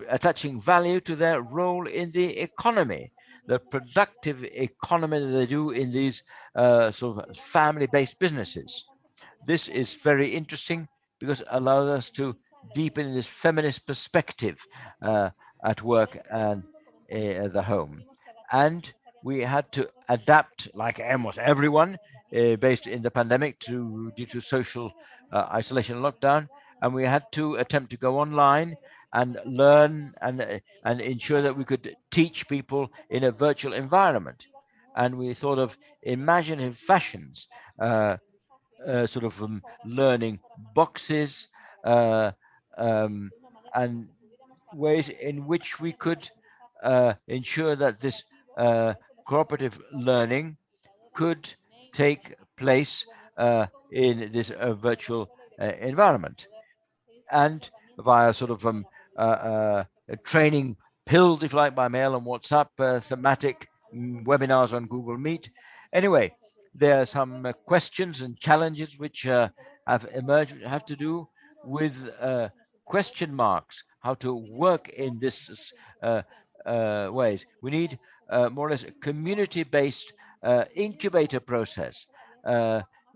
attaching value to their role in the economy, the productive economy that they do in these sort of family-based businesses. This is very interesting because it allows us to deepen this feminist perspective at work and the home. And we had to adapt, like almost everyone, based in the pandemic due to social isolation and lockdown. And we had to attempt to go online and learn and ensure that we could teach people in a virtual environment. And we thought of imaginative fashions, sort of learning boxes, uh, um, and ways in which we could ensure that this cooperative learning could take place in this virtual environment, and via sort of training pilled, if you like, by mail and WhatsApp, thematic webinars on Google Meet. Anyway, there are some questions and challenges which have emerged, which have to do with question marks, how to work in this ways. We need more or less a community-based incubator process,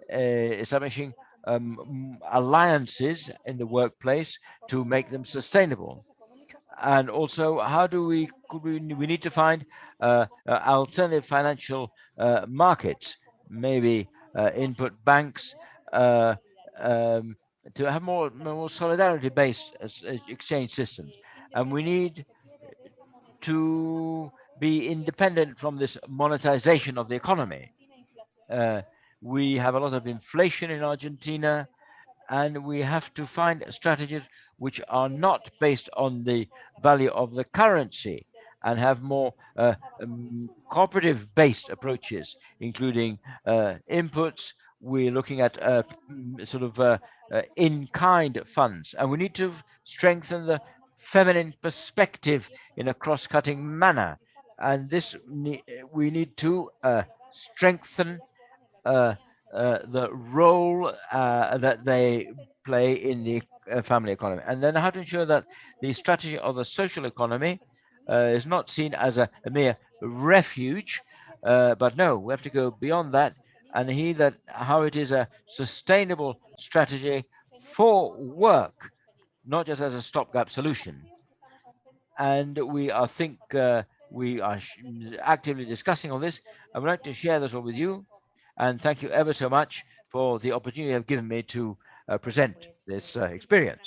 establishing alliances in the workplace to make them sustainable. And also, how do we need to find alternative financial markets, maybe input banks, um, to have more solidarity-based exchange systems. And we need to be independent from this monetization of the economy. We have a lot of inflation in Argentina, and we have to find strategies which are not based on the value of the currency and have more cooperative based approaches, including inputs. We're looking at sort of in-kind funds, and we need to strengthen the feminine perspective in a cross-cutting manner. And this we need to strengthen uh, the role that they play in the family economy, and then how to ensure that the strategy of the social economy is not seen as a mere refuge, but no, we have to go beyond that and hear that how it is a sustainable strategy for work, not just as a stopgap solution. And we are actively discussing all this. I would like to share this all with you, and thank you ever so much for the opportunity you have given me to present this experience.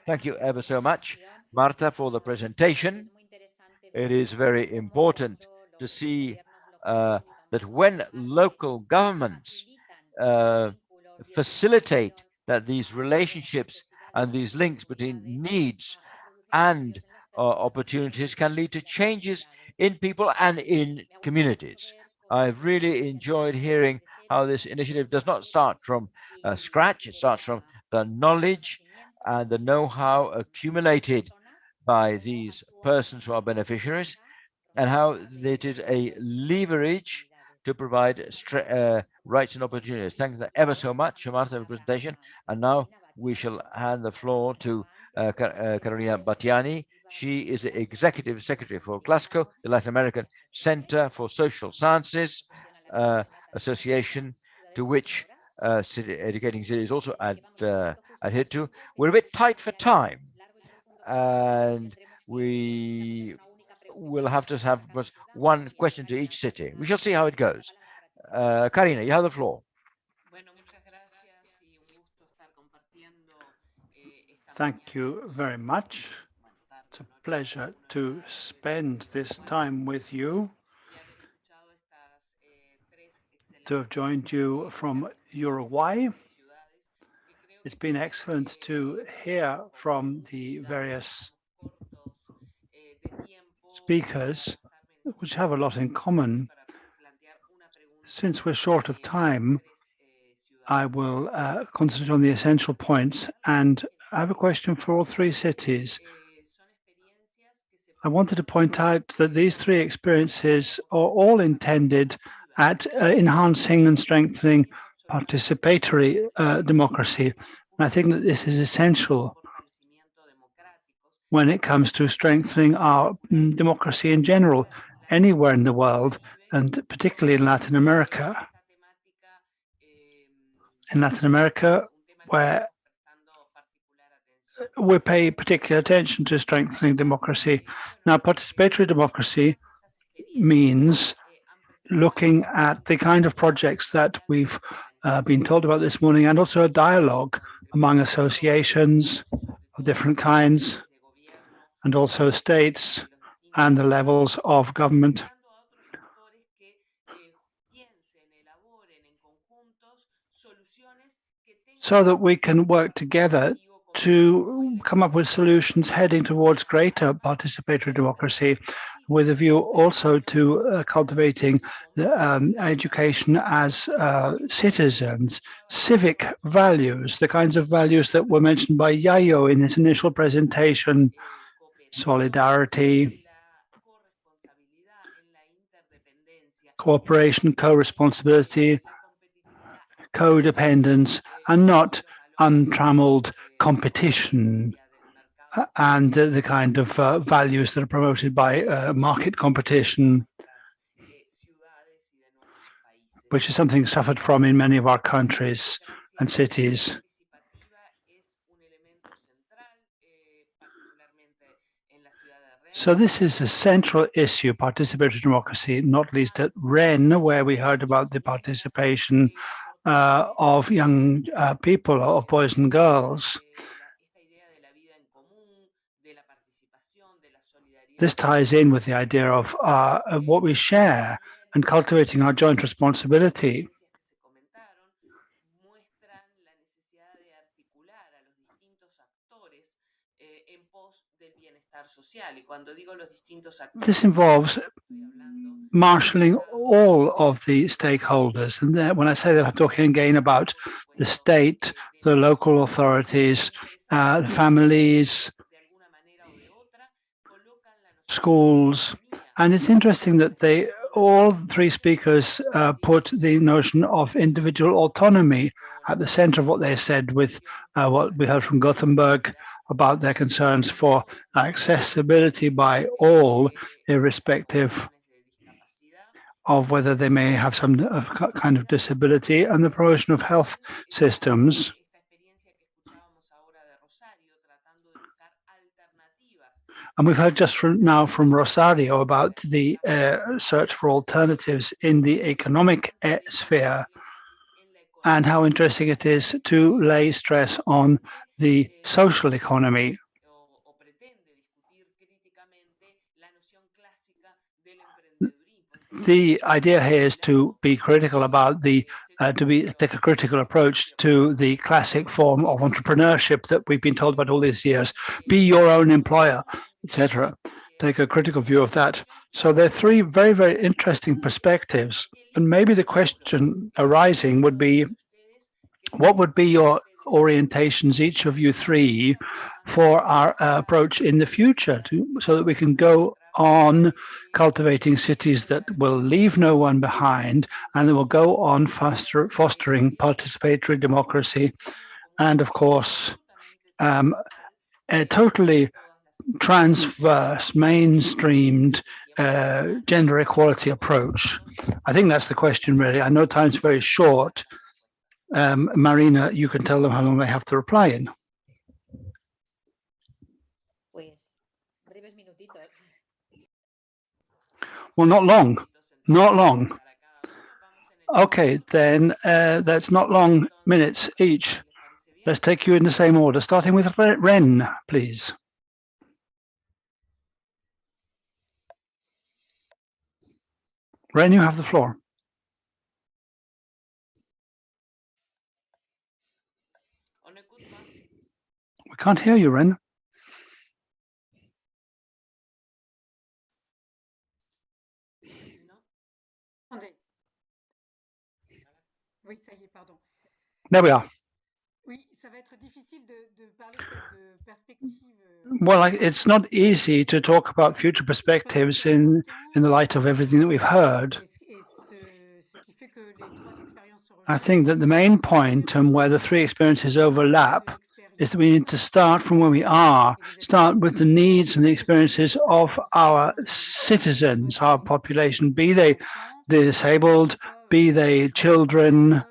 Thank you ever so much, Marta, for the presentation. It is very important to see that when local governments uh, facilitate that these relationships and these links between needs and opportunities can lead to changes in people and in communities. I've really enjoyed hearing how this initiative does not start from scratch. It starts from the knowledge and the know-how accumulated by these persons who are beneficiaries, and how it is a leverage to provide rights and opportunities. Thank you ever so much, Marta, for the presentation. And now we shall hand the floor to Carolina Battiani. She is the Executive Secretary for Glasgow, the Latin American Center for Social Sciences Association, to which Educating Cities also adhered to. We're a bit tight for time, and we will have to have one question to each city. We shall see how it goes. Karina, you have the floor. Thank you very much. It's a pleasure to spend this time with you, to have joined you from Uruguay. It's been excellent to hear from the various speakers, which have a lot in common. Since we're short of time, I will concentrate on the essential points, and I have a question for all three cities. I wanted to point out that these three experiences are all intended at enhancing and strengthening participatory democracy. And I think that this is essential when it comes to strengthening our democracy in general, anywhere in the world, and particularly in Latin America. In Latin America, where we pay particular attention to strengthening democracy. Now, participatory democracy means looking at the kind of projects that we've been told about this morning, and also a dialogue among associations of different kinds, and also states and the levels of government, so that we can work together to come up with solutions heading towards greater participatory democracy, with a view also to cultivating education as citizens, civic values, the kinds of values that were mentioned by Yayo in his initial presentation: solidarity, cooperation, co-responsibility, codependence, and not untrammeled competition, and the kind of values that are promoted by market competition, which is something suffered from in many of our countries and cities. So this is a central issue, participatory democracy, not least at Rennes, where we heard about the participation of young people, of boys and girls. This ties in with the idea of what we share and cultivating our joint responsibility. This involves marshalling all of the stakeholders. And when I say that, I'm talking again about the state, the local authorities, families, schools. And it's interesting that all three speakers put the notion of individual autonomy at the center of what they said, with what we heard from Gothenburg about their concerns for accessibility by all, irrespective of whether they may have some kind of disability, and the promotion of health systems. And we've heard just now from Rosario about the search for alternatives in the economic sphere, and how interesting it is to lay stress on the social economy. The idea here is to be critical about take a critical approach to the classic form of entrepreneurship that we've been told about all these years. Be your own employer, etc. Take a critical view of that. So there are three very, very interesting perspectives. And maybe the question arising would be, what would be your orientations, each of you three, for our approach in the future, so that we can go on cultivating cities that will leave no one behind, and that will go on fostering participatory democracy, and of course a totally transverse, mainstreamed gender equality approach. I think that's the question, really. I know time's very short. Marina, you can tell them how long they have to reply in. Well, not long. Not long. Okay, then that's not long minutes each. Let's take you in the same order, starting with Ren, please. Ren, you have the floor. We can't hear you, Ren. There we are. Oui, ça va être difficile de parler peut-être de perspective. Well, it's not easy to talk about future perspectives in the light of everything that we've heard. I think that the main point and where the three experiences overlap is that we need to start from where we are, start with the needs and the experiences of our citizens, our population, be they disabled, be they children,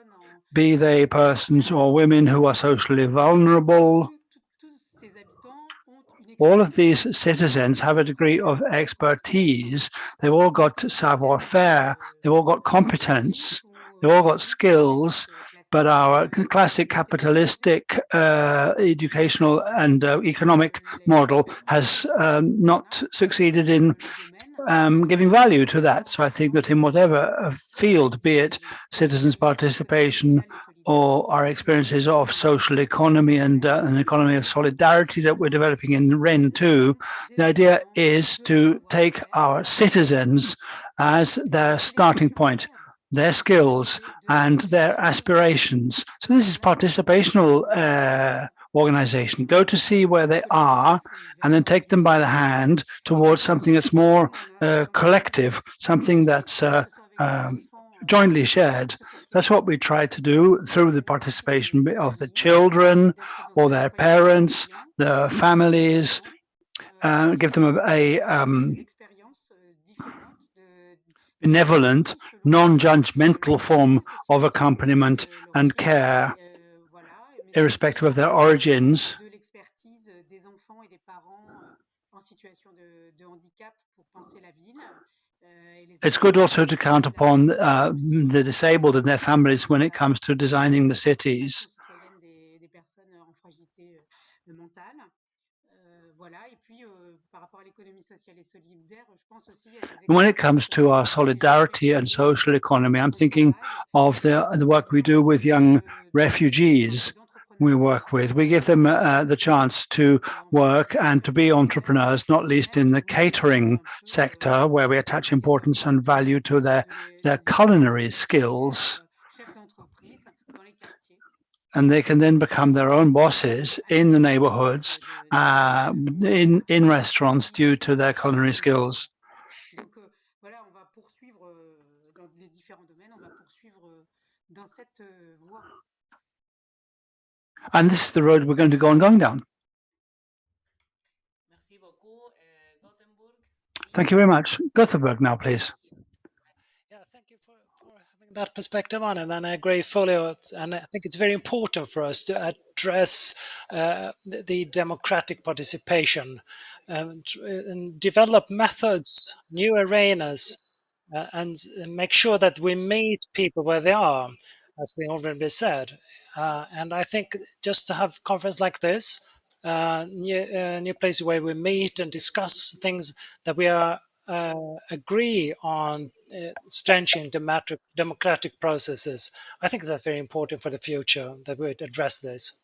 be they persons or women who are socially vulnerable. All of these citizens have a degree of expertise. They've all got savoir-faire, they've all got competence, they've all got skills, but our classic capitalistic educational and economic model has not succeeded in giving value to that. So I think that in whatever field, be it citizens' participation or our experiences of social economy and an economy of solidarity that we're developing in REN 2, the idea is to take our citizens as their starting point, their skills and their aspirations. So this is participational organization. Go to see where they are and then take them by the hand towards something that's more collective, something that's jointly shared. That's what we try to do through the participation of the children or their parents, their families, give them a benevolent, non-judgmental form of accompaniment and care, irrespective of their origins. It's good also to count upon the disabled and their families when it comes to designing the cities. And when it comes to our solidarity and social economy, I'm thinking of the work we do with young refugees we work with. We give them the chance to work and to be entrepreneurs, not least in the catering sector, where we attach importance and value to their culinary skills. And they can then become their own bosses in the neighborhoods, in restaurants, due to their culinary skills. And this is the road we're going to go on going down. Thank you very much. Gothenburg now, please. Yeah, thank you for having that perspective on it, and I agree fully. And I think it's very important for us to address the democratic participation and develop methods, new arenas, and make sure that we meet people where they are, as we already said. And I think just to have conference like this, new places where we meet and discuss things that we are agree on strengthening democratic processes. I think that's very important for the future that we address this.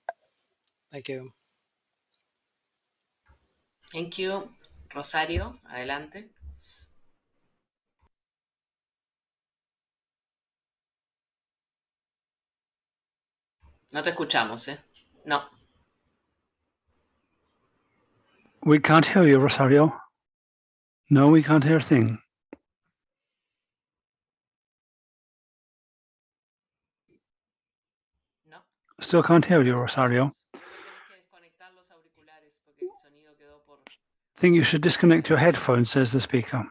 Thank you. Thank you. Rosario, adelante. No te escuchamos, ¿eh? No. We can't hear you, Rosario. No, we can't hear a thing. No. Still can't hear you, Rosario. I think you should disconnect your headphones, says the speaker.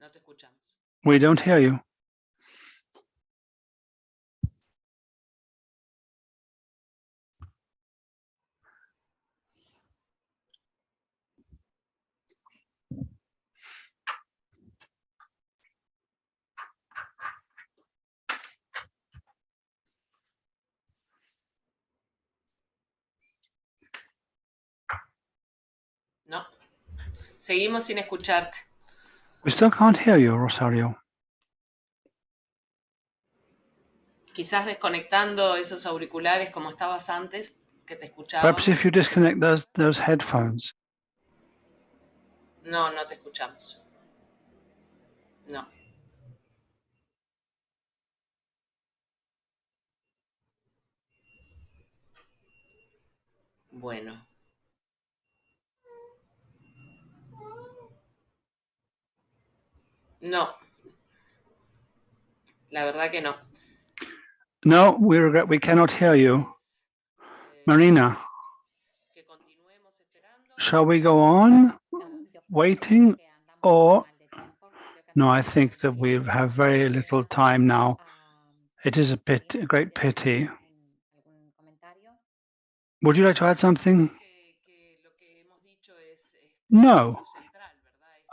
No te escuchamos. We don't hear you. No. Seguimos sin escucharte. We still can't hear you, Rosario. Quizás desconectando esos auriculares como estabas antes, que te escuchábamos. Perhaps if you disconnect those headphones. No, no te escuchamos. No. Bueno. No. La verdad que no. No, we regret we cannot hear you. Marina, shall we go on waiting, or no, I think that we have very little time now. It is a great pity. Would you like to add something? No.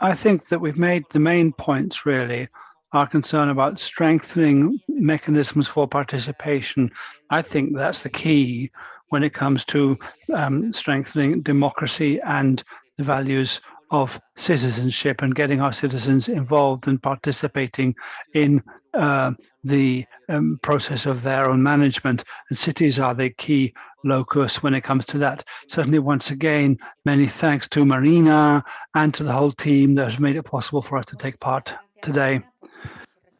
I think that we've made the main points, really. Our concern about strengthening mechanisms for participation. I think that's the key when it comes to strengthening democracy and the values of citizenship and getting our citizens involved and participating in the process of their own management. And cities are the key locus when it comes to that. Certainly, once again, many thanks to Marina and to the whole team that has made it possible for us to take part today.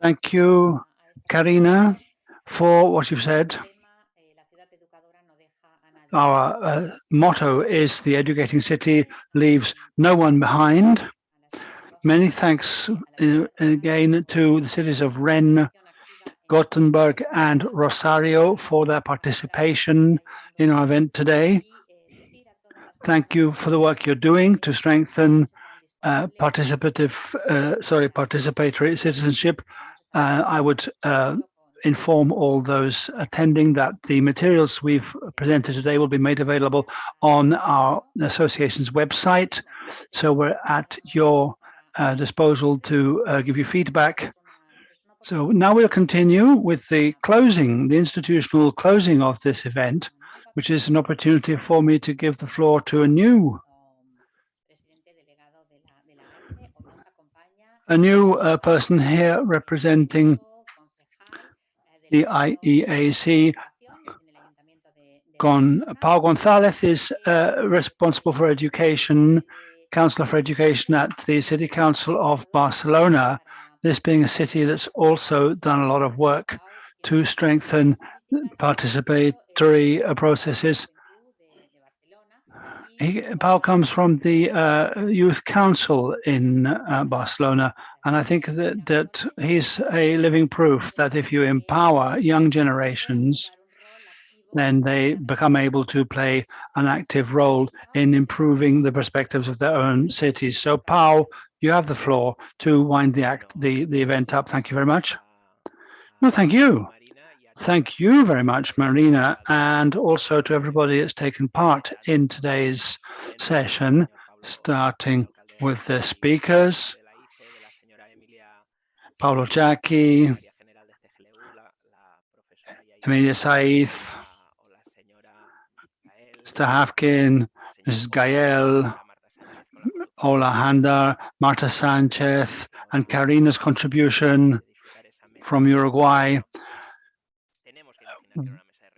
Thank you, Karina, for what you've said. Our motto is the educating city leaves no one behind. Many thanks again to the cities of Rennes, Gothenburg and Rosario for their participation in our event today. Thank you for the work you're doing to strengthen participatory citizenship. I would inform all those attending that the materials we've presented today will be made available on our association's website. So we're at your disposal to give you feedback. So now we'll continue with the closing, the institutional closing of this event, which is an opportunity for me to give the floor to a new person here representing the IEAC. Pau González is responsible for education, Councillor for Education at the City Council of Barcelona, this being a city that's also done a lot of work to strengthen participatory processes. Pau comes from the Youth Council in Barcelona, and I think that he's a living proof that if you empower young generations, then they become able to play an active role in improving the perspectives of their own cities. So, Pau, you have the floor to wind the event up. Thank you very much. No, thank you. Thank you very much, Marina, and also to everybody that's taken part in today's session, starting with the speakers, Paulo Jacki, Emilia Saif, Mr. Hafkin, Mrs. Gael, Ola Handar, Marta Sanchez, and Karina's contribution from Uruguay.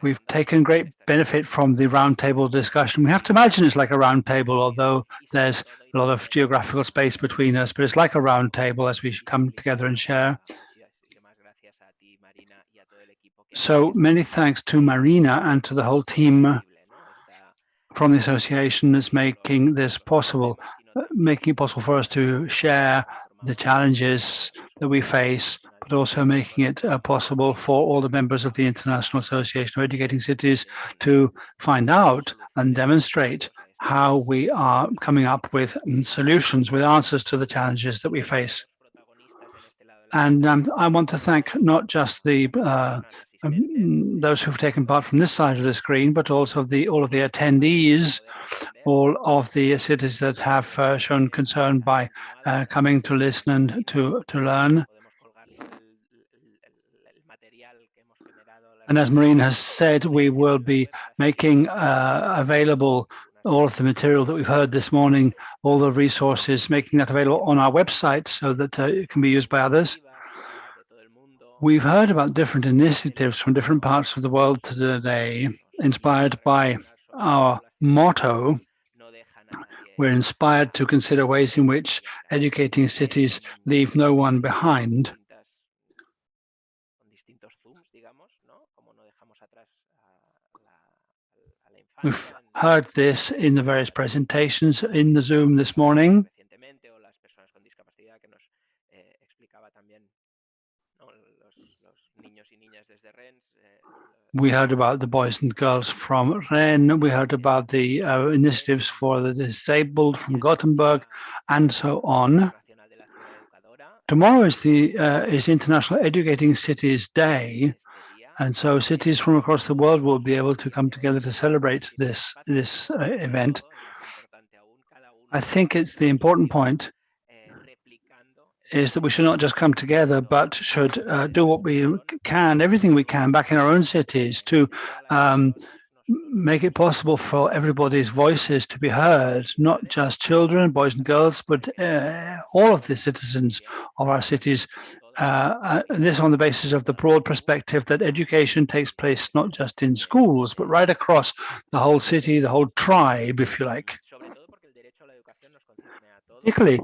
We've taken great benefit from the roundtable discussion. We have to imagine it's like a roundtable, although there's a lot of geographical space between us, but it's like a roundtable as we come together and share. So many thanks to Marina and to the whole team from the association that's making this possible, making it possible for us to share the challenges that we face, but also making it possible for all the members of the International Association of Educating Cities to find out and demonstrate how we are coming up with solutions, with answers to the challenges that we face. And I want to thank not just the those who've taken part from this side of the screen, but also all of the attendees, all of the cities that have shown concern by coming to listen and to learn. And as Marina has said, we will be making available all of the material that we've heard this morning, all the resources, making that available on our website so that it can be used by others. We've heard about different initiatives from different parts of the world today, inspired by our motto, We're inspired to consider ways in which educating cities leave no one behind. We've heard this in the various presentations in the Zoom this morning. We heard about the boys and girls from Rennes. We heard about the initiatives for the disabled from Gothenburg, and so on. Tomorrow is International Educating Cities Day, and so cities from across the world will be able to come together to celebrate this event. I think it's the important point is that we should not just come together, but should do what we can, everything we can, back in our own cities to make it possible for everybody's voices to be heard, not just children, boys and girls, but all of the citizens of our cities. This on the basis of the broad perspective that education takes place not just in schools, but right across the whole city, the whole tribe, if you like. Particularly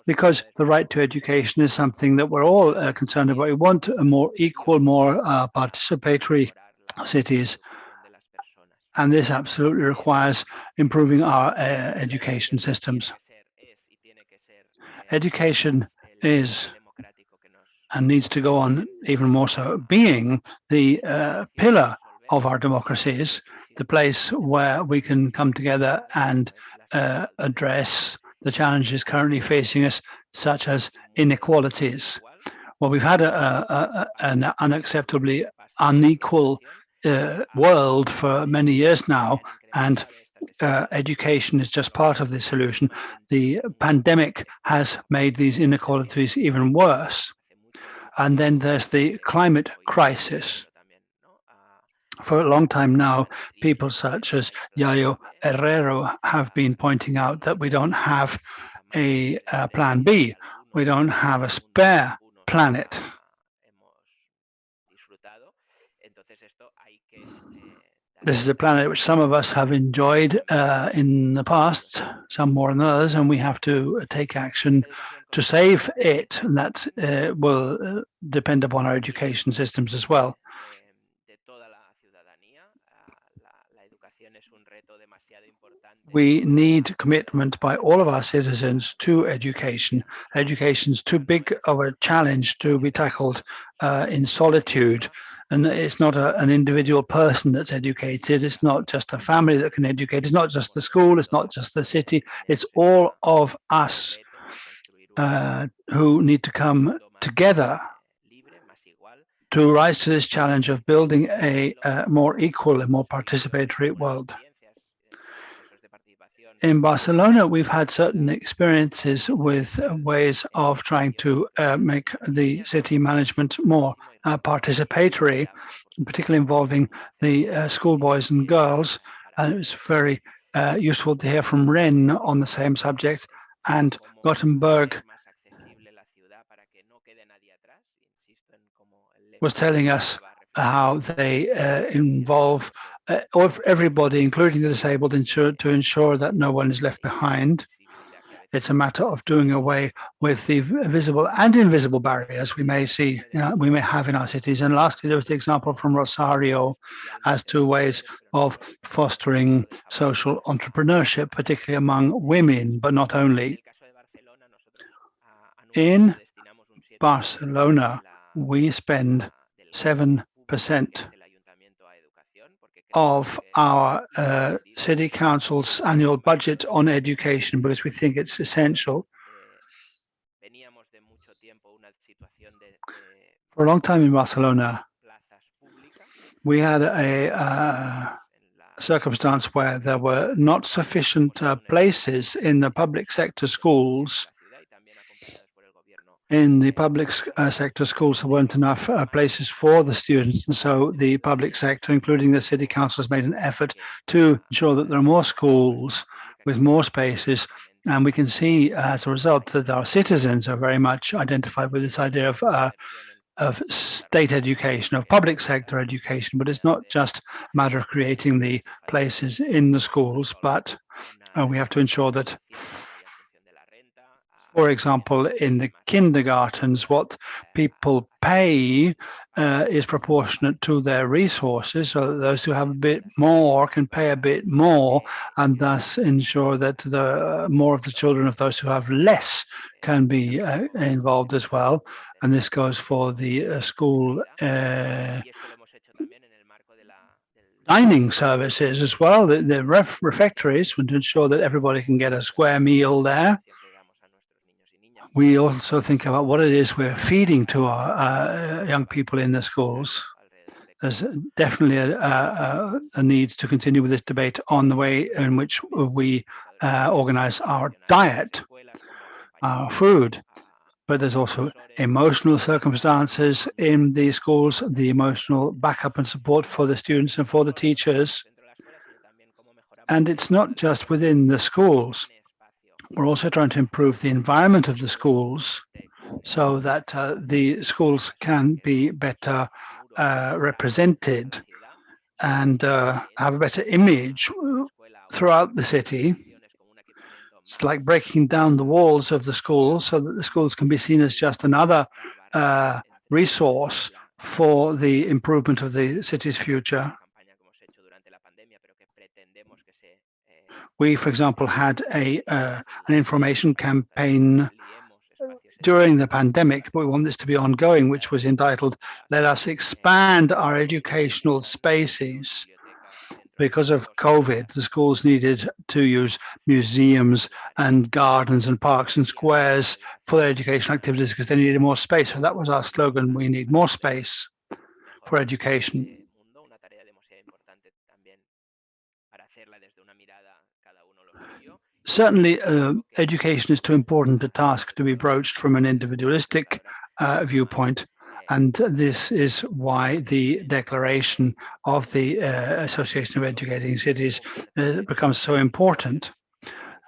because the right to education is something that we're all concerned about. We want a more equal, more participatory cities, and this absolutely requires improving our education systems. Education is and needs to go on even more so being the pillar of our democracies, the place where we can come together and address the challenges currently facing us, such as inequalities. Well, we've had an unacceptably unequal world for many years now, and education is just part of the solution. The pandemic has made these inequalities even worse. And then there's the climate crisis. For a long time now, people such as Yayo Herrero have been pointing out that we don't have a plan B. We don't have a spare planet. This is a planet which some of us have enjoyed in the past, some more than others, and we have to take action to save it, and that will depend upon our education systems as well. We need commitment by all of our citizens to education. Education is too big of a challenge to be tackled in solitude. And it's not an individual person that's educated. It's not just a family that can educate. It's not just the school. It's not just the city. It's all of us who need to come together to rise to this challenge of building a more equal and more participatory world. In Barcelona, we've had certain experiences with ways of trying to make the city management more participatory, particularly involving the schoolboys and girls. And it was very useful to hear from Rennes on the same subject, and Gothenburg was telling us how they involve everybody, including the disabled, to ensure that no one is left behind. It's a matter of doing away with the visible and invisible barriers we may see, we may have in our cities. And lastly, there was the example from Rosario as to ways of fostering social entrepreneurship, particularly among women, but not only. In Barcelona, we spend 7% of our city council's annual budget on education because we think it's essential. For a long time in Barcelona, we had a circumstance where there were not sufficient places in the public sector schools. In the public sector schools, there weren't enough places for the students, and so the public sector, including the city council, has made an effort to ensure that there are more schools with more spaces. And we can see as a result that our citizens are very much identified with this idea of of state education, of public sector education, but it's not just a matter of creating the places in the schools, but we have to ensure that, for example, in the kindergartens, what people pay is proportionate to their resources, so that those who have a bit more can pay a bit more, and thus ensure that the more of the children of those who have less can be involved as well. And this goes for the school dining services as well, the refectories, to ensure that everybody can get a square meal there. We also think about what it is we're feeding to our young people in the schools. There's definitely a need to continue with this debate on the way in which we organize our diet, our food. But there's also emotional circumstances in the schools, the emotional backup and support for the students and for the teachers. And it's not just within the schools. We're also trying to improve the environment of the schools so that the schools can be better represented and have a better image throughout the city. It's like breaking down the walls of the schools so that the schools can be seen as just another resource for the improvement of the city's future. We, for example, had an information campaign during the pandemic, but we want this to be ongoing, which was entitled, "Let us expand our educational spaces." Because of COVID, the schools needed to use museums and gardens and parks and squares for their educational activities because they needed more space. So that was our slogan, we need more space for education. Certainly, education is too important a task to be broached from an individualistic viewpoint. And this is why the declaration of the Association of Educating Cities becomes so important.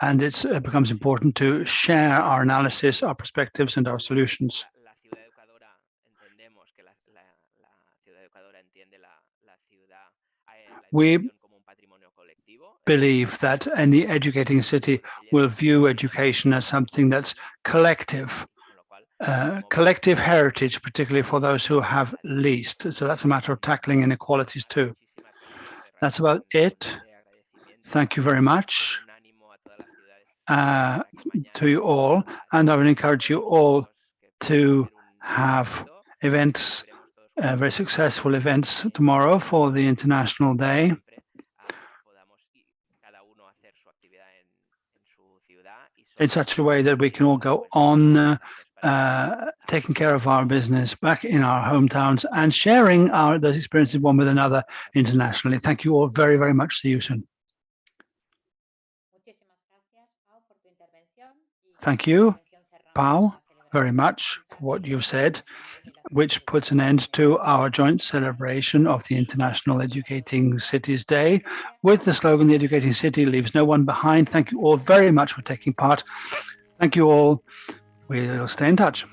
And it becomes important to share our analysis, our perspectives, and our solutions. We believe that any educating city will view education as something that's collective, collective heritage, particularly for those who have least. So that's a matter of tackling inequalities too. That's about it. Thank you very much to you all, and I would encourage you all to have events, very successful events tomorrow for the International Day. In such a way that we can all go on taking care of our business back in our hometowns and sharing those experiences one with another internationally. Thank you all very, very much. See you soon. Thank you, Pau, very much for what you've said, which puts an end to our joint celebration of the International Educating Cities Day with the slogan, "The Educating City Leaves No One Behind." Thank you all very much for taking part. Thank you all. We'll stay in touch.